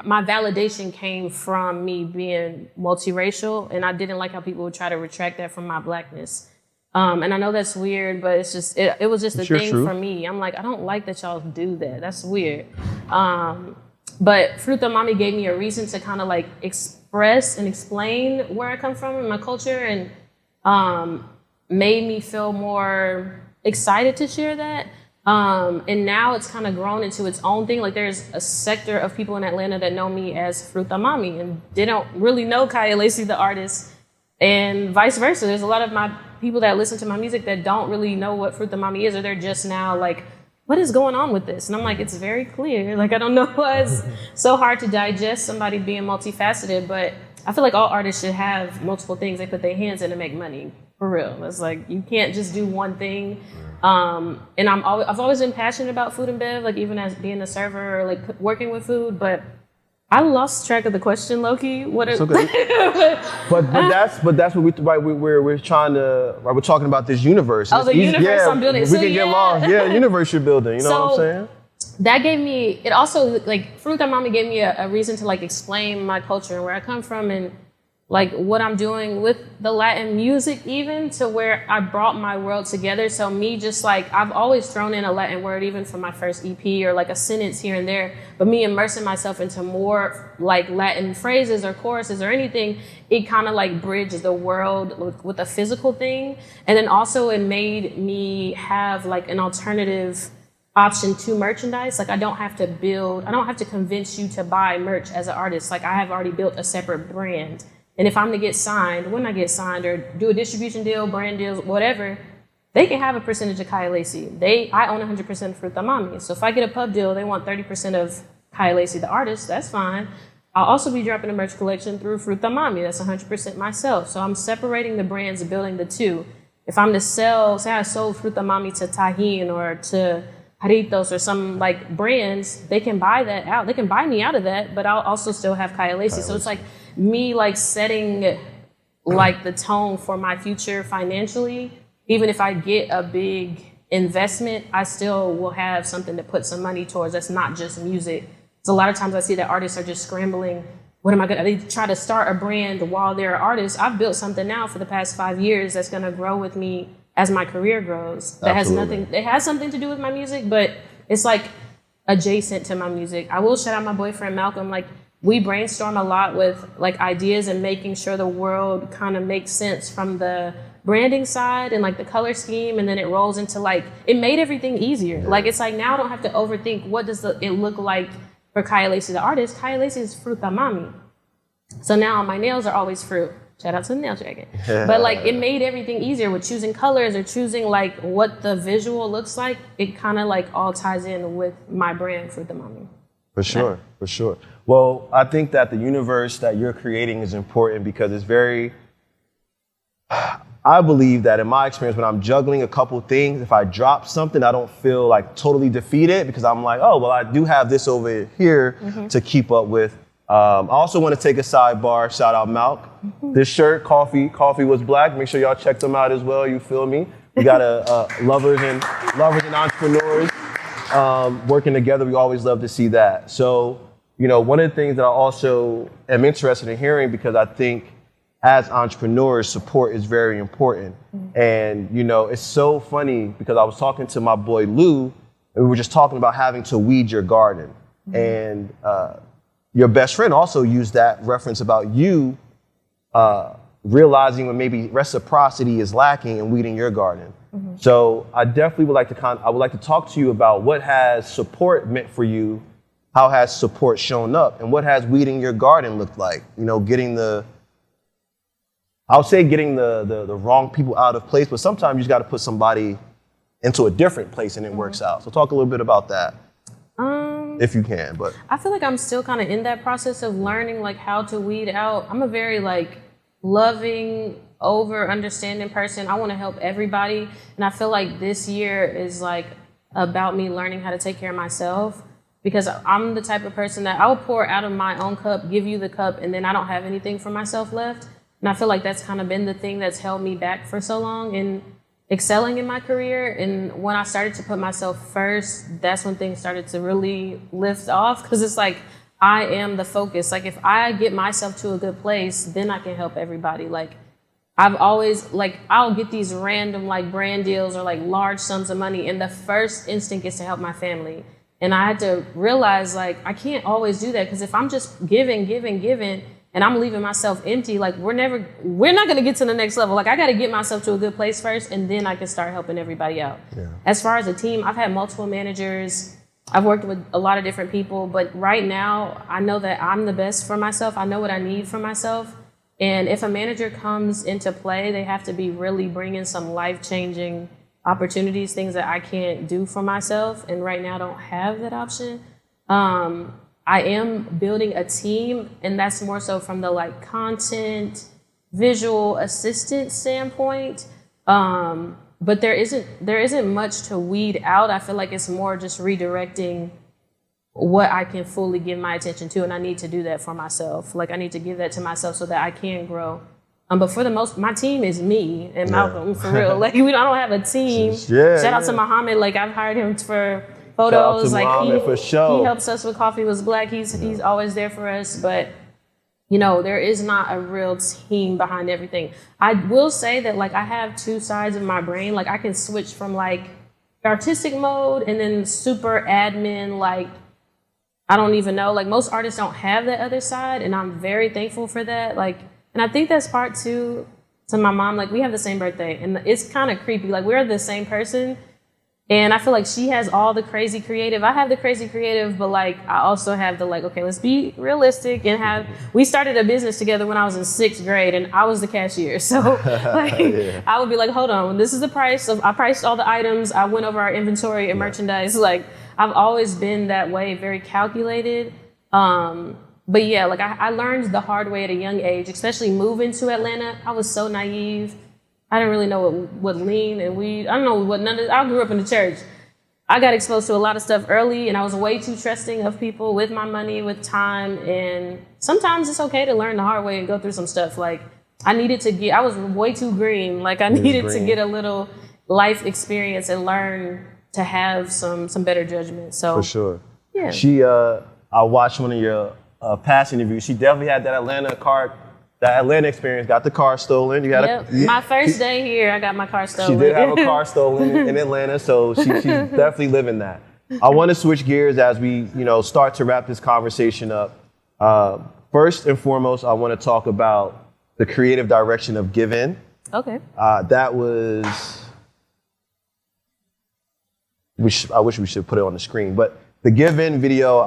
my validation came from me being multiracial, and I didn't like how people would try to retract that from my Blackness. And I know that's weird, but it's just it was just a thing for me. I'm I don't like that y'all do that. That's weird. But Fruta Mami gave me a reason to kind of express and explain where I come from and my culture, and made me feel more excited to share that. And now it's kind of grown into its own thing. There's a sector of people in Atlanta that know me as Fruta Mami, and they don't really know Kiya Lacey, the artist, and vice versa. There's a lot of my people that listen to my music that don't really know what Fruta Mami is, or they're just now what is going on with this? And I'm it's very clear. I don't know why it's so hard to digest somebody being multifaceted, but I feel all artists should have multiple things they put their hands in to make money. For real. It's you can't just do one thing. And I've always been passionate about food and bev, even as being a server or working with food, but I lost track of the question, Loki. What is okay. but that's what we're trying to, we're talking about this universe. Oh, the universe I'm building. We can get lost. Yeah, the universe you're building. You know what I'm saying? That gave me, it also, Fruta Mami gave me a reason to explain my culture and where I come from, and what I'm doing with the Latin music, even to where I brought my world together. So me just I've always thrown in a Latin word, even for my first EP, or a sentence here and there, but me immersing myself into more Latin phrases or choruses or anything, it kind of bridges the world with a physical thing. And then also it made me have an alternative option to merchandise. I don't have to convince you to buy merch as an artist. I have already built a separate brand. And if I'm to get signed, when I get signed or do a distribution deal, brand deals, whatever, they can have a percentage of Kiya Lacey. I own 100% of Fruta Mami. So if I get a pub deal, they want 30% of Kiya Lacey, the artist, that's fine. I'll also be dropping a merch collection through Fruta Mami. That's 100% myself. So I'm separating the brands and building the two. If I'm to sell, say I sold Fruta Mami to Tajín or to Jarritos or some brands, they can buy that out. They can buy me out of that, but I'll also still have Kiya Lacey. So it's me setting the tone for my future financially. Even if I get a big investment, I still will have something to put some money towards. That's not just music. So a lot of times I see that artists are just scrambling. What am I gonna? They try to start a brand while they're artists. I've built something now for the past 5 years that's gonna grow with me as my career grows. That has nothing. It has something to do with my music, but it's adjacent to my music. I will shout out my boyfriend Malcolm. We brainstorm a lot with ideas and making sure the world kind of makes sense from the branding side and the color scheme, and then it rolls into it made everything easier. It's now I don't have to overthink what does it look like for Kiya Lacey the artist. Kiya Lacey is Fruta Mami. So now my nails are always fruit. Shout out to the nail dragon. But it made everything easier with choosing colors or choosing what the visual looks like. It kind of all ties in with my brand Fruta Mami. For sure, for sure. Well, I think that the universe that you're creating is important because it's very, I believe that in my experience, when I'm juggling a couple things, if I drop something, I don't feel like totally defeated because I'm like, oh, well, I do have this over here to keep up with. I also want to take a sidebar, shout out Malk. This shirt, Coffee Was Black. Make sure y'all check them out as well, you feel me? We got lovers and entrepreneurs working together. We always love to see that. So, you know, one of the things that I also am interested in hearing, because I think as entrepreneurs, support is very important. And, you know, it's so funny because I was talking to my boy Lou, and we were just talking about having to weed your garden. And your best friend also used that reference about you realizing when maybe reciprocity is lacking and weeding your garden. So I definitely would like to talk to you about what has support meant for you, how has support shown up, and what has weeding your garden looked like. You know, getting the wrong people out of place, but sometimes you just got to put somebody into a different place and it works out. So talk a little bit about that, if you can. But I feel like I'm still kind of in that process of learning like how to weed out. I'm a very like loving, over understanding person. I want to help everybody, and I feel like this year is like about me learning how to take care of myself, because I'm the type of person that I will pour out of my own cup, give you the cup, and then I don't have anything for myself left. And I feel like that's kind of been the thing that's held me back for so long in excelling in my career. And when I started to put myself first, that's when things started to really lift off, because it's like I am the focus. Like if I get myself to a good place, then I can help everybody. Like I've always, like, I'll get these random like brand deals or like large sums of money, and the first instinct is to help my family. And I had to realize like I can't always do that, because if I'm just giving, and I'm leaving myself empty, like we're not gonna get to the next level. Like I gotta get myself to a good place first, and then I can start helping everybody out. Yeah. As far as a team, I've had multiple managers. I've worked with a lot of different people, but right now I know that I'm the best for myself. I know what I need for myself. And if a manager comes into play, they have to be really bringing some life-changing opportunities, things that I can't do for myself. And right now I don't have that option. I am building a team, and that's more so from the like content, visual assistant standpoint. But there isn't much to weed out. I feel like it's more just redirecting what I can fully give my attention to, and I need to do that for myself. Like I need to give that to myself so that I can grow. But for the most, my team is me and Malcolm, for real. Like I don't have a team. Shout out to Muhammad. Like I've hired him for photos. Like he helps us with Coffee Was Black. He's always there for us. But you know, there is not a real team behind everything. I will say that like I have two sides of my brain. Like I can switch from like artistic mode and then super admin, like I don't even know. Like most artists don't have that other side, and I'm very thankful for that. Like, and I think that's part two to my mom. Like we have the same birthday, and it's kind of creepy. Like we're the same person, and I feel like she has all the crazy creative. I have the crazy creative, but like I also have the like, okay, let's be realistic and have. We started a business together when I was in 6th grade, and I was the cashier. So like I would be like, hold on, this is the price. I priced all the items. I went over our inventory and merchandise. Like I've always been that way, very calculated. But yeah, like I learned the hard way at a young age, especially moving to Atlanta. I was so naive. I didn't really know what lean and weed. I don't know what none of. I grew up in the church. I got exposed to a lot of stuff early, and I was way too trusting of people with my money, with time. And sometimes it's okay to learn the hard way and go through some stuff. Like I was way too green. Like I needed to get a little life experience and learn to have some better judgment. So for sure. Yeah. I watched one of your past interviews. She definitely had that Atlanta experience. Got the car stolen. My first day here, I got my car stolen. She did have a car stolen in Atlanta, so she's definitely living that. I want to switch gears as we, start to wrap this conversation up. First and foremost, I want to talk about the creative direction of Give In. Okay. That was. I wish we should put it on the screen, but the Give In video,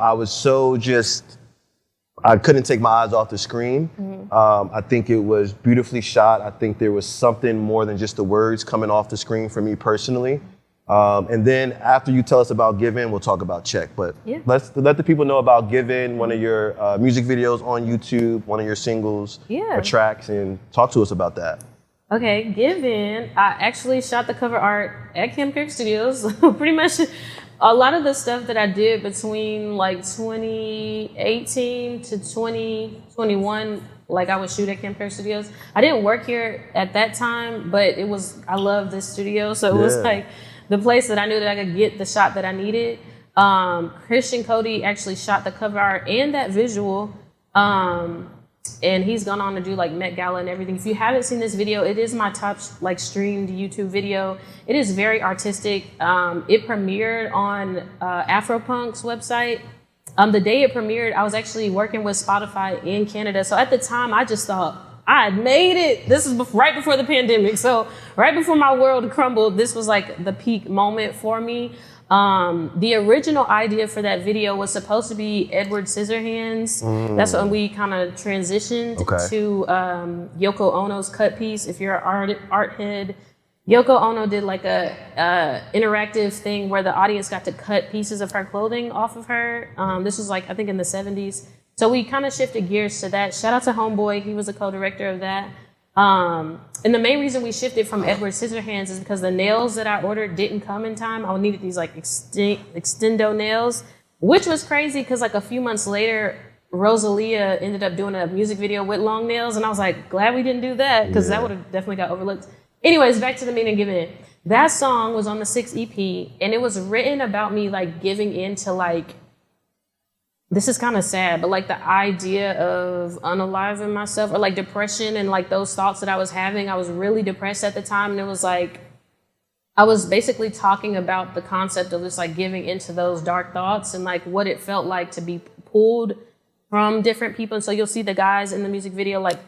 I couldn't take my eyes off the screen. Mm-hmm. I think it was beautifully shot. I think there was something more than just the words coming off the screen for me personally. And then after you tell us about Give In, we'll talk about Check. But let's let the people know about Give In, one of your music videos on YouTube, one of your singles or tracks, and talk to us about that. Okay, Given. I actually shot the cover art at Kim Kirk Studios. Pretty much a lot of the stuff that I did between like 2018 to 2021, like I would shoot at Kim Kirk Studios. I didn't work here at that time, but I love this studio. So it was like the place that I knew that I could get the shot that I needed. Christian Cody actually shot the cover art and that visual. And he's gone on to do like Met Gala and everything. If you haven't seen this video, it is my top like streamed YouTube video. It is very artistic. It premiered on Afropunk's website. The day it premiered, I was actually working with Spotify in Canada. So at the time, I just thought I had made it. This is right before the pandemic. So right before my world crumbled, this was like the peak moment for me. The original idea for that video was supposed to be Edward Scissorhands. That's when we kind of transitioned to Yoko Ono's cut piece. If you're an art head, Yoko Ono did like a interactive thing where the audience got to cut pieces of her clothing off of her. This was like, I think in the 70s. So we kind of shifted gears to that. Shout out to Homeboy. He was a co-director of that. And the main reason we shifted from Edward Scissorhands is because the nails that I ordered didn't come in time. I needed these like extendo nails, which was crazy because like a few months later, Rosalia ended up doing a music video with long nails. And I was like, glad we didn't do that because that would have definitely got overlooked. Anyways, back to the meaning given in. That song was on the 6th EP and it was written about me like giving into like, this is kind of sad, but like the idea of unaliving myself or like depression and like those thoughts that I was having, I was really depressed at the time. And it was like, I was basically talking about the concept of just like giving into those dark thoughts and like what it felt like to be pulled from different people. And so you'll see the guys in the music video, like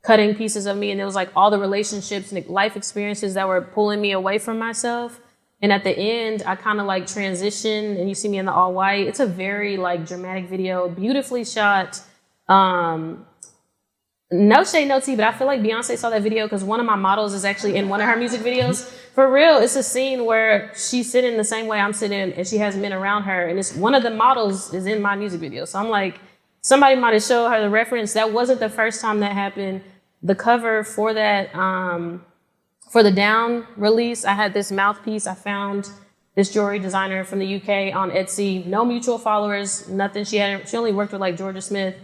cutting pieces of me. And it was like all the relationships and life experiences that were pulling me away from myself. And at the end, I kind of like transition and you see me in the all white. It's a very like dramatic video, beautifully shot. No shade, no tea, but I feel like Beyonce saw that video because one of my models is actually in one of her music videos. For real, it's a scene where she's sitting the same way I'm sitting and she has men around her. And it's one of the models is in my music video. So I'm like, somebody might have showed her the reference. That wasn't the first time that happened. The cover for that, for the Down release, I had this mouthpiece. I found this jewelry designer from the UK on Etsy. No mutual followers, nothing. She only worked with like Georgia Smith.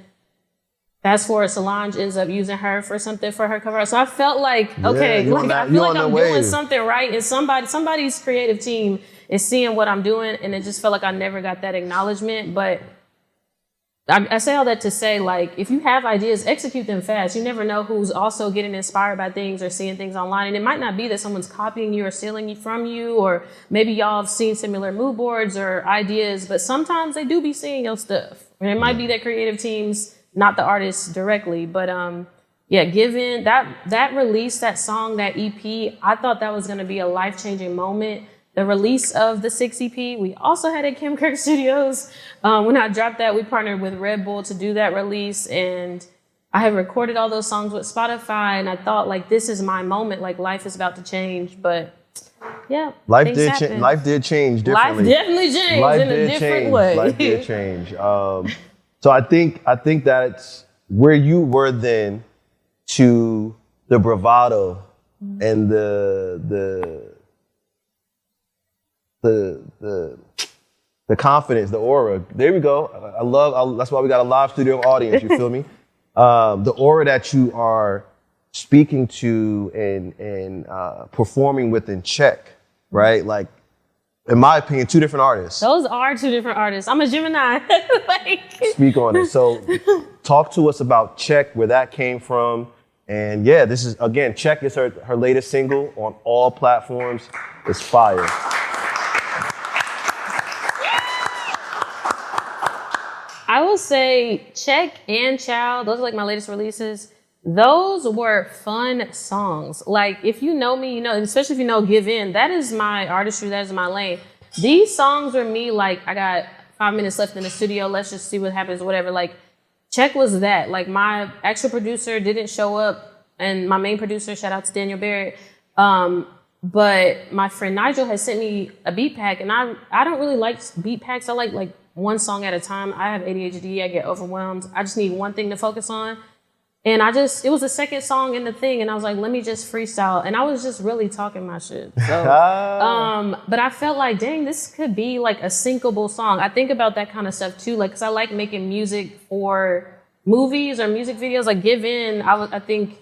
Fast forward, Solange ends up using her for something for her cover. So I felt like, okay, like I feel like I'm doing something right. And somebody's creative team is seeing what I'm doing. And it just felt like I never got that acknowledgement. But I say all that to say, like, if you have ideas, execute them fast. You never know who's also getting inspired by things or seeing things online. And it might not be that someone's copying you or stealing from you, or maybe y'all have seen similar mood boards or ideas, but sometimes they do be seeing your stuff. And it might be that creative teams, not the artists directly. But yeah, given that release, that song, that EP, I thought that was going to be a life-changing moment. The release of the 6 EP, we also had at Kim Kirk Studios. When I dropped that, we partnered with Red Bull to do that release. And I had recorded all those songs with Spotify. And I thought, like, this is my moment. Like, life is about to change. But, yeah, life did change differently. Life definitely changed in a different way. Life did change. So I think that's where you were then to the bravado and the confidence, the aura. There we go. That's why we got a live studio audience. You feel me? The aura that you are speaking to and performing with in Check, right? Like, in my opinion, two different artists. Those are two different artists. I'm a Gemini. Speak on it. So talk to us about Check, where that came from. And yeah, this is, again, Check is her latest single on all platforms. It's fire. I will say Check and Chow, those are like my latest releases. Those were fun songs. Like, if you know me, you know, especially if you know Give In, that is my artistry, that is my lane. These songs were me, like, I got 5 minutes left in the studio, let's just see what happens, whatever. Like, Check was that. Like, my actual producer didn't show up, and my main producer, shout out to Daniel Barrett, but my friend Nigel has sent me a beat pack, and I don't really like beat packs. I like one song at a time. I have ADHD, I get overwhelmed. I just need one thing to focus on. And it was the second song in the thing, and I was like, let me just freestyle. And I was just really talking my shit. So, but I felt like, dang, this could be like a syncable song. I think about that kind of stuff too, like, cause I like making music for movies or music videos. Like I think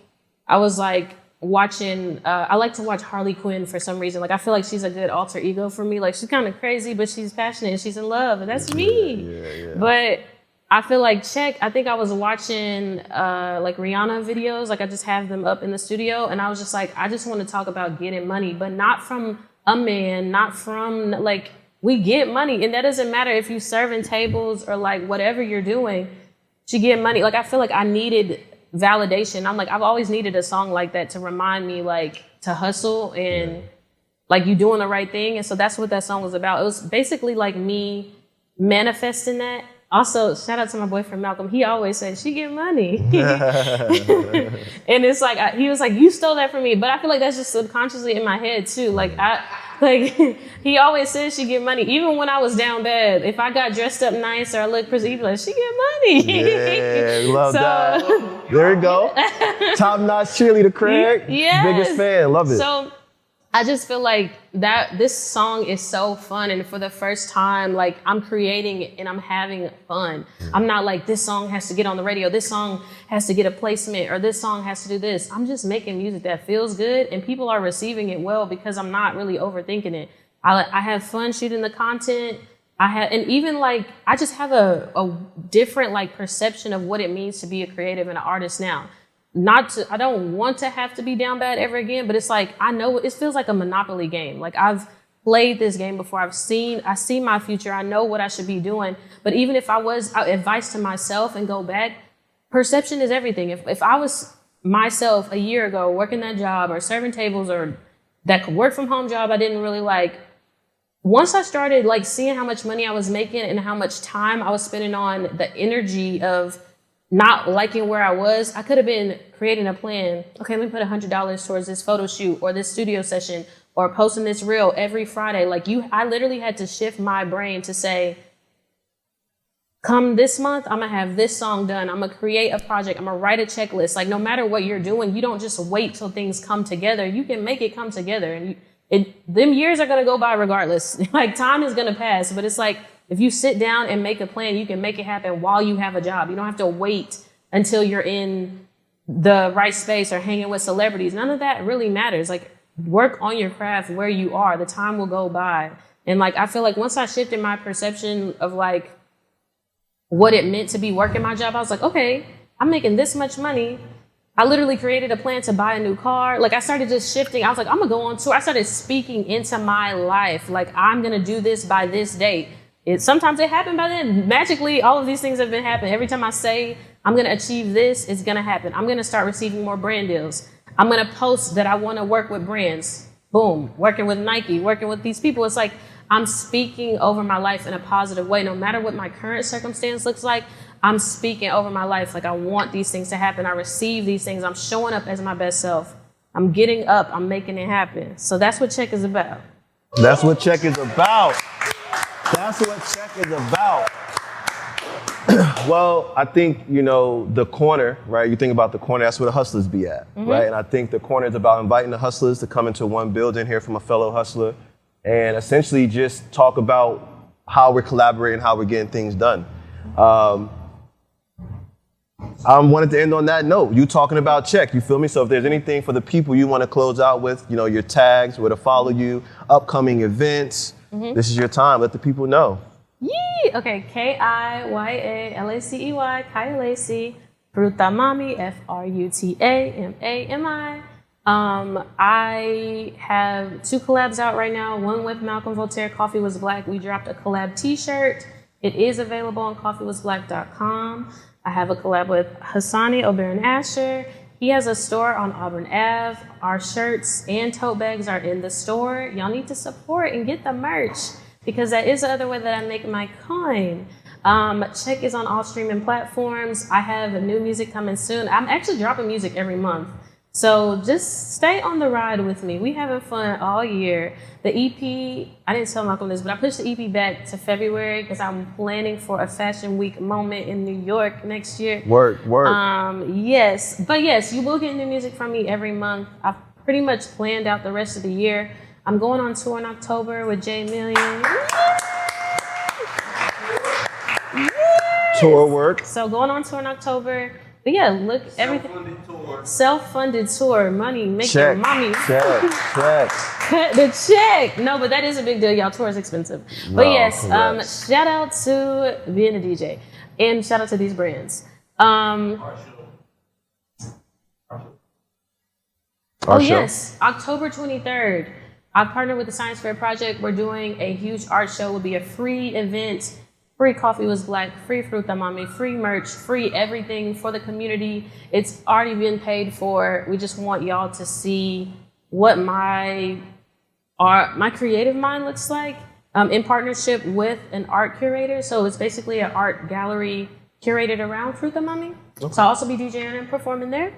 I was like watching, I like to watch Harley Quinn for some reason. Like, I feel like she's a good alter ego for me. Like, she's kind of crazy, but she's passionate and she's in love, and that's me. Yeah. But I feel like I think I was watching like Rihanna videos. Like, I just have them up in the studio, and I was just like, I just want to talk about getting money, but not from a man, not from like, we get money, and that doesn't matter if you serving tables or like whatever you're doing, to get money. Like, I feel like I needed validation. I'm like, I've always needed a song like that to remind me like to hustle and like you doing the right thing. And so that's what that song was about. It was basically like me manifesting that. Also, shout out to my boyfriend, Malcolm. He always said, she get money. And it's like, he was like, you stole that from me. But I feel like that's just subconsciously in my head too. Like, he always said she get money. Even when I was down bad, if I got dressed up nice or I looked pretty, he'd be like, she get money. Yeah, love that. There we go. Top notch cheerleader, Craig. Yes. Biggest fan, love it. So I just feel like that this song is so fun, and for the first time, like, I'm creating it and I'm having fun. I'm not like, this song has to get on the radio, this song has to get a placement, or this song has to do this. I'm just making music that feels good, and people are receiving it well because I'm not really overthinking it. I have fun shooting the content. And even like, I just have a different like perception of what it means to be a creative and an artist now. I don't want to have to be down bad ever again, but it's like, I know it feels like a Monopoly game. Like, I've played this game before. I see my future. I know what I should be doing. But even if I was advice to myself and go back, perception is everything. If I was myself a year ago working that job or serving tables or that work from home job I didn't really like, once I started like seeing how much money I was making and how much time I was spending on the energy of not liking where I was, I could have been creating a plan. Okay, let me put $100 towards this photo shoot or this studio session or posting this reel every Friday. Like, I literally had to shift my brain to say, come this month, I'm gonna have this song done. I'm gonna create a project. I'm gonna write a checklist. Like, no matter what you're doing, you don't just wait till things come together. You can make it come together, and them years are gonna go by regardless. Like, time is gonna pass, but it's like, if you sit down and make a plan, you can make it happen while you have a job. You don't have to wait until you're in the right space or hanging with celebrities. None of that really matters. Like, work on your craft where you are. The time will go by. And like, I feel like once I shifted my perception of like what it meant to be working my job, I was like, okay, I'm making this much money. I literally created a plan to buy a new car. Like, I started just shifting. I was like, I'm gonna go on tour. I started speaking into my life. Like, I'm gonna do this by this date. Sometimes it happened by then. Magically, all of these things have been happening. Every time I say I'm going to achieve this, it's going to happen. I'm going to start receiving more brand deals. I'm going to post that I want to work with brands. Boom. Working with Nike, working with these people. It's like, I'm speaking over my life in a positive way. No matter what my current circumstance looks like, I'm speaking over my life. Like, I want these things to happen. I receive these things. I'm showing up as my best self. I'm getting up. I'm making it happen. So that's what Check is about. That's what Check is about. That's what Check is about. Well, I think, the corner, right? You think about the corner, that's where the hustlers be at, right? And I think the corner is about inviting the hustlers to come into one building, hear from a fellow hustler, and essentially just talk about how we're collaborating, how we're getting things done. I wanted to end on that note. You talking about Check, you feel me? So if there's anything for the people you want to close out with, your tags, where to follow you, upcoming events, this is your time. Let the people know. Yee! Okay, Kiya, Kiya Lacey, Fruta Mami, Frutamami. I have 2 collabs out right now. One with Malcolm Voltaire, Coffee Was Black. We dropped a collab t-shirt. It is available on coffeewasblack.com. I have a collab with Hassani Oberon Asher. He has a store on Auburn Ave. Our shirts and tote bags are in the store. Y'all need to support and get the merch, because that is the other way that I make my coin. Check is on all streaming platforms. I have new music coming soon. I'm actually dropping music every month. So just stay on the ride with me. We having fun all year. The EP, I didn't tell Malcolm this, but I pushed the EP back to February because I'm planning for a Fashion Week moment in New York next year. Work. Yes, but yes, you will get new music from me every month. I've pretty much planned out the rest of the year. I'm going on tour in October with J Million. Tour work. So going on tour in October. But yeah, look, everything. Self-funded tour. Money, make your mommy. Check. Cut the check. No, but that is a big deal. Y'all, tour is expensive. But yes, shout out to being a DJ. And shout out to these brands. Yes, October 23rd. I've partnered with the Science Fair Project. We're doing a huge art show. It will be a free event. Free Coffee Was Black, free Fruta Mami, free merch, free everything for the community. It's already been paid for. We just want y'all to see what my creative mind looks like in partnership with an art curator. So it's basically an art gallery curated around Fruta Mami. Okay. So I'll also be DJing and performing there.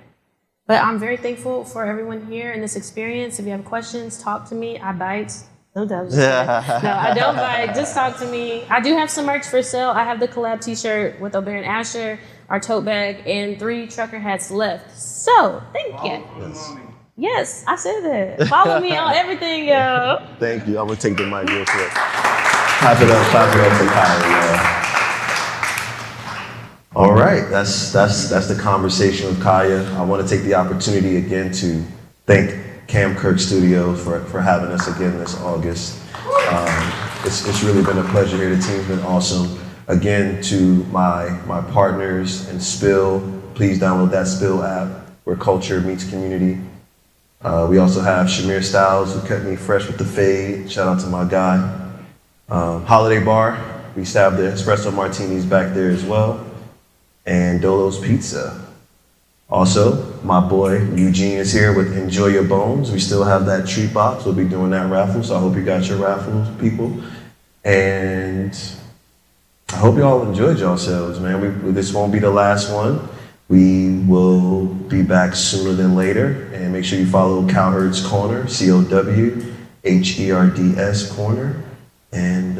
But I'm very thankful for everyone here in this experience. If you have questions, talk to me. I bite. No, I don't bite. Just talk to me. I do have some merch for sale. I have the collab t-shirt with O'Bear and Asher, our tote bag, and 3 trucker hats left. So, thank you. Yes, I said that. Follow me on everything, yo. Thank you. I'm going to take the mic real quick. Clap it up for Kiya. All right, that's the conversation with Kiya. I want to take the opportunity again to thank Cam Kirk Studios for having us again this August. It's really been a pleasure here. The team's been awesome. Again, to my partners and Spill, please download that Spill app where culture meets community. We also have Shamir Styles, who kept me fresh with the fade. Shout out to my guy. Holiday Bar, we used to have the espresso martinis back there as well. And Dolo's Pizza. Also, my boy Eugene is here with Enjoy Your Bones. We still have that treat box. We'll be doing that raffle, so I hope you got your raffles, people. And I hope you all enjoyed yourselves, man. This won't be the last one. We will be back sooner than later. And make sure you follow Cowherd's Corner, COWHERDS Corner. And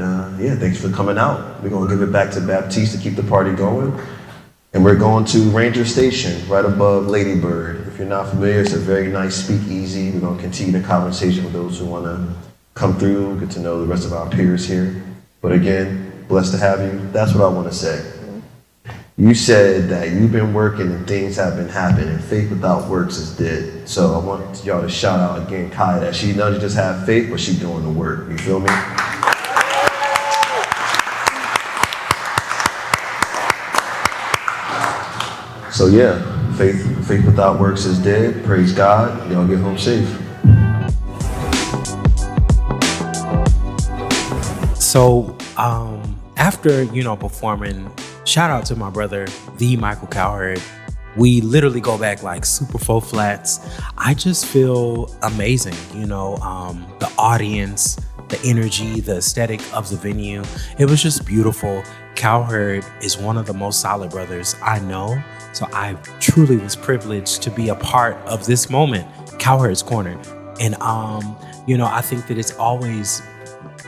thanks for coming out. We're gonna give it back to Baptiste to keep the party going. And we're going to Ranger Station, right above Lady Bird. If you're not familiar, it's a very nice speakeasy. We're going to continue the conversation with those who want to come through, get to know the rest of our peers here. But again, blessed to have you. That's what I want to say. You said that you've been working and things have been happening. Faith without works is dead. So I want y'all to shout out again, Kiya, that she doesn't just have faith, but she's doing the work. You feel me? So yeah, faith without works is dead. Praise God. Y'all get home safe. So after performing, shout out to my brother, the Michael Cowherd. We literally go back like super faux flats. I just feel amazing. The audience, the energy, the aesthetic of the venue. It was just beautiful. Cowherd is one of the most solid brothers I know. So I truly was privileged to be a part of this moment, Cowherd's Corner. And, I think that it's always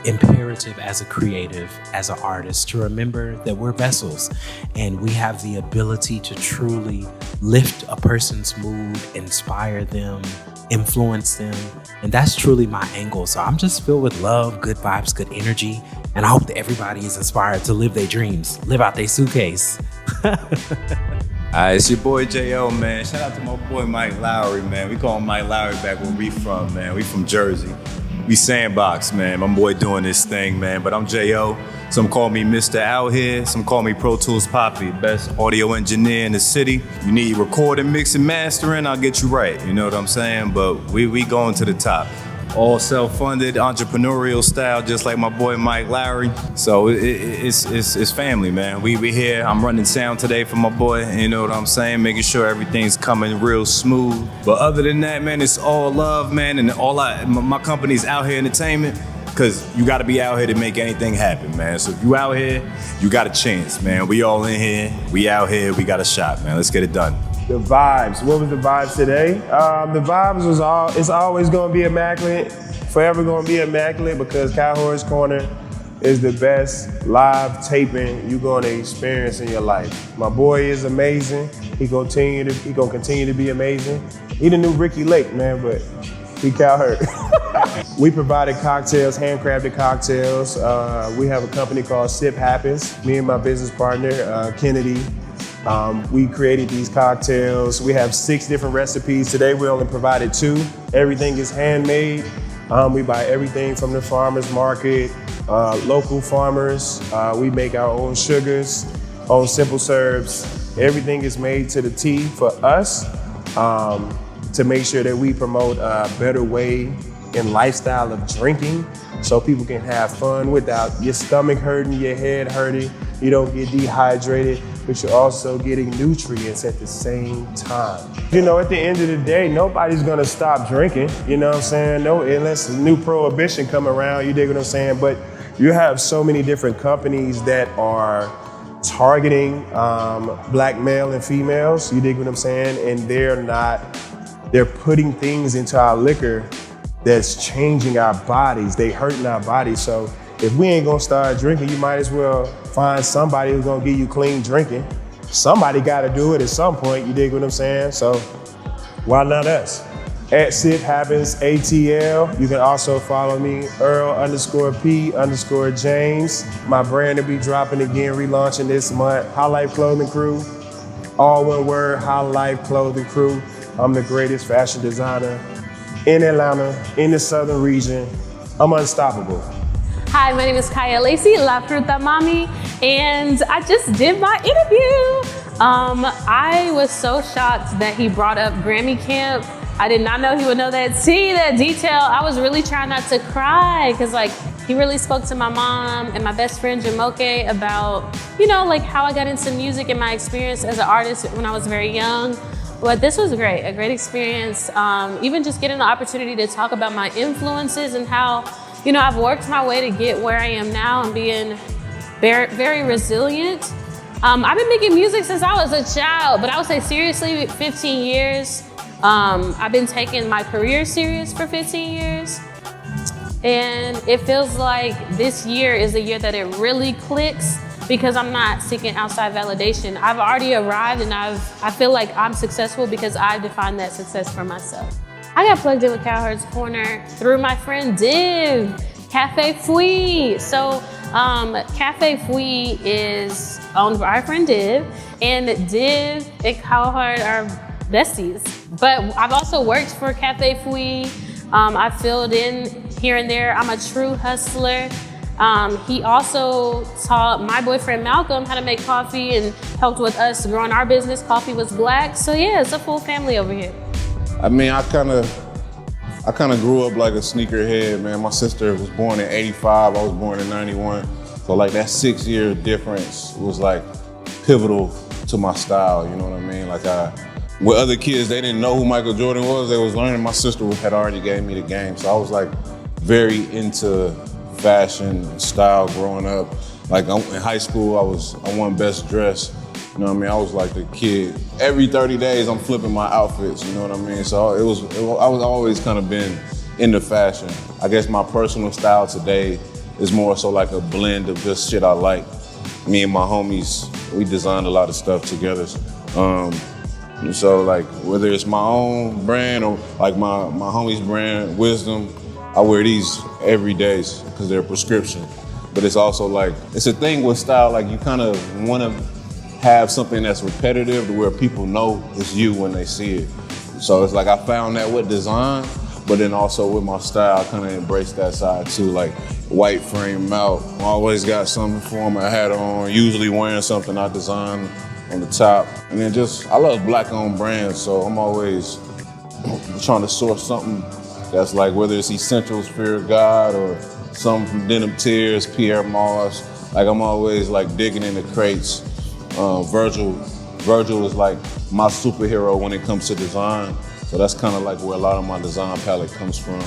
imperative as a creative, as an artist, to remember that we're vessels and we have the ability to truly lift a person's mood, inspire them, influence them. And that's truly my angle. So I'm just filled with love, good vibes, good energy. And I hope that everybody is inspired to live their dreams, live out their suitcase. It's your boy J.O., man. Shout out to my boy Mike Lowry, man. We call him Mike Lowry back where we from, man. We from Jersey. We Sandbox, man. My boy doing this thing, man. But I'm J.O. Some call me Mr. Out Here. Some call me Pro Tools Poppy, best audio engineer in the city. You need recording, mixing, mastering, I'll get you right. You know what I'm saying? But we going to the top. All self-funded, entrepreneurial style, just like my boy Mike Lowry. So it's family, man. We here. I'm running sound today for my boy. You know what I'm saying? Making sure everything's coming real smooth. But other than that, man, it's all love, man. And my company's Out Here Entertainment. Cause you gotta be out here to make anything happen, man. So if you out here, you got a chance, man. We all in here. We out here. We got a shot, man. Let's get it done. The vibes. What was the vibes today? The vibes was it's always gonna be immaculate, forever gonna be immaculate because Cowherd's Corner is the best live taping you're gonna experience in your life. My boy is amazing. He gonna continue to be amazing. He the new Ricky Lake, man, but he Cowherd. We provided cocktails, handcrafted cocktails. We have a company called Sip Happens. Me and my business partner, Kennedy. We created these cocktails. We have 6 different recipes. Today we only provided 2. Everything is handmade. We buy everything from the farmer's market, local farmers. We make our own sugars, own simple syrups. Everything is made to the T for us to make sure that we promote a better way and lifestyle of drinking so people can have fun without your stomach hurting, your head hurting. You don't get dehydrated, but you're also getting nutrients at the same time. You know, at the end of the day, nobody's gonna stop drinking, you know what I'm saying? No, unless a new prohibition come around, you dig what I'm saying? But you have so many different companies that are targeting black male and females, you dig what I'm saying? And they're putting things into our liquor that's changing our bodies, they hurting our bodies. So if we ain't gonna start drinking, you might as well find somebody who's gonna give you clean drinking. Somebody gotta do it at some point, you dig what I'm saying? So why not us? At Sip Happens ATL. You can also follow me, Earl_P_James. My brand will be dropping again, relaunching this month. High Life Clothing Crew, all one word, High Life Clothing Crew. I'm the greatest fashion designer in Atlanta, in the southern region. I'm unstoppable. Hi, my name is Kiya Lacey, La Fruta Mami, and I just did my interview. I was so shocked that he brought up Grammy Camp. I did not know he would know that detail. I was really trying not to cry because he really spoke to my mom and my best friend Jamoke about, how I got into music and my experience as an artist when I was very young. But this was great, a great experience. Even just getting the opportunity to talk about my influences and how, I've worked my way to get where I am now and being very, very resilient. I've been making music since I was a child, but I would say seriously, 15 years. I've been taking my career serious for 15 years. And it feels like this year is the year that it really clicks because I'm not seeking outside validation. I've already arrived and I feel like I'm successful because I've defined that success for myself. I got plugged in with Cowherd's Corner through my friend Div, Cafe Fouille. So Cafe Fouille is owned by our friend Div, and Div and Cowherd are besties. But I've also worked for Cafe Fouille. I've filled in here and there. I'm a true hustler. He also taught my boyfriend Malcolm how to make coffee and helped with us growing our business. Coffee Was Black. So yeah, it's a full family over here. I mean, I kind of grew up like a sneakerhead, man. My sister was born in '85. I was born in '91. So that 6-year difference was pivotal to my style. You know what I mean? With other kids, they didn't know who Michael Jordan was. They was learning. My sister had already gave me the game. So I was very into fashion and style growing up. In high school, I won best dress. You know what I mean? I was the kid. Every 30 days, I'm flipping my outfits. You know what I mean? So I was always kind of been into fashion. I guess my personal style today is more so a blend of just shit I like. Me and my homies, we designed a lot of stuff together. And so whether it's my own brand or my homie's brand, Wisdom, I wear these every day because they're a prescription. But it's also it's a thing with style, you kind of want to have something that's repetitive to where people know it's you when they see it. So it's I found that with design, but then also with my style, I kind of embrace that side too, white frame out. I always got something for my hat on, usually wearing something I designed on the top. And then I love black-owned brands, so I'm always trying to source something that's whether it's Essentials, Fear of God, or something from Denim Tears, Pierre Moss. I'm always digging in the crates. Virgil is my superhero when it comes to design. So that's kind of where a lot of my design palette comes from.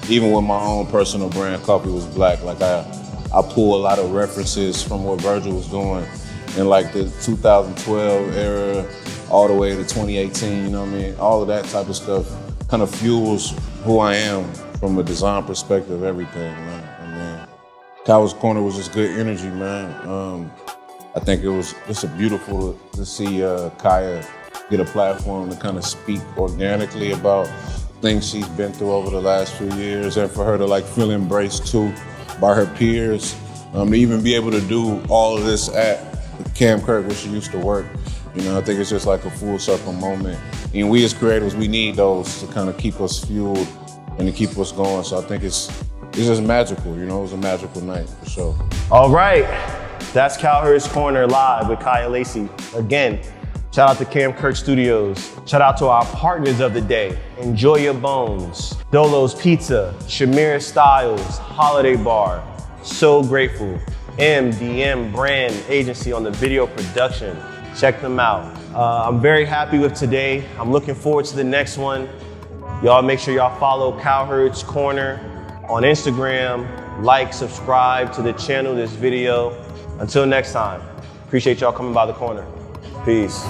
Even with my own personal brand, Coffee Was Black, I pull a lot of references from what Virgil was doing in the 2012 era, all the way to 2018, you know what I mean? All of that type of stuff kind of fuels who I am from a design perspective, everything, man. I mean, Cowherd's Corner was just good energy, man. I think it's beautiful to see Kiya get a platform to kind of speak organically about things she's been through over the last few years, and for her to like feel embraced too by her peers, to even be able to do all of this at Camp Kirk where she used to work. You know, I think it's just like a full circle moment. And we as creators, we need those to kind of keep us fueled and to keep us going. So I think it's just magical, you know, it was a magical night for sure. All right, that's Cowherd's Corner live with Kiya Lacey. Again, shout out to Camp Kirk Studios. Shout out to our partners of the day. Enjoy Your Bones, Dolo's Pizza, Shamir Styles, Holiday Bar. So grateful. MDM Brand Agency on the video production. Check them out. I'm very happy with today. I'm looking forward to the next one. Y'all make sure y'all follow Cowherd's Corner on Instagram. Like, subscribe to the channel, this video. Until next time, appreciate y'all coming by the corner. Peace.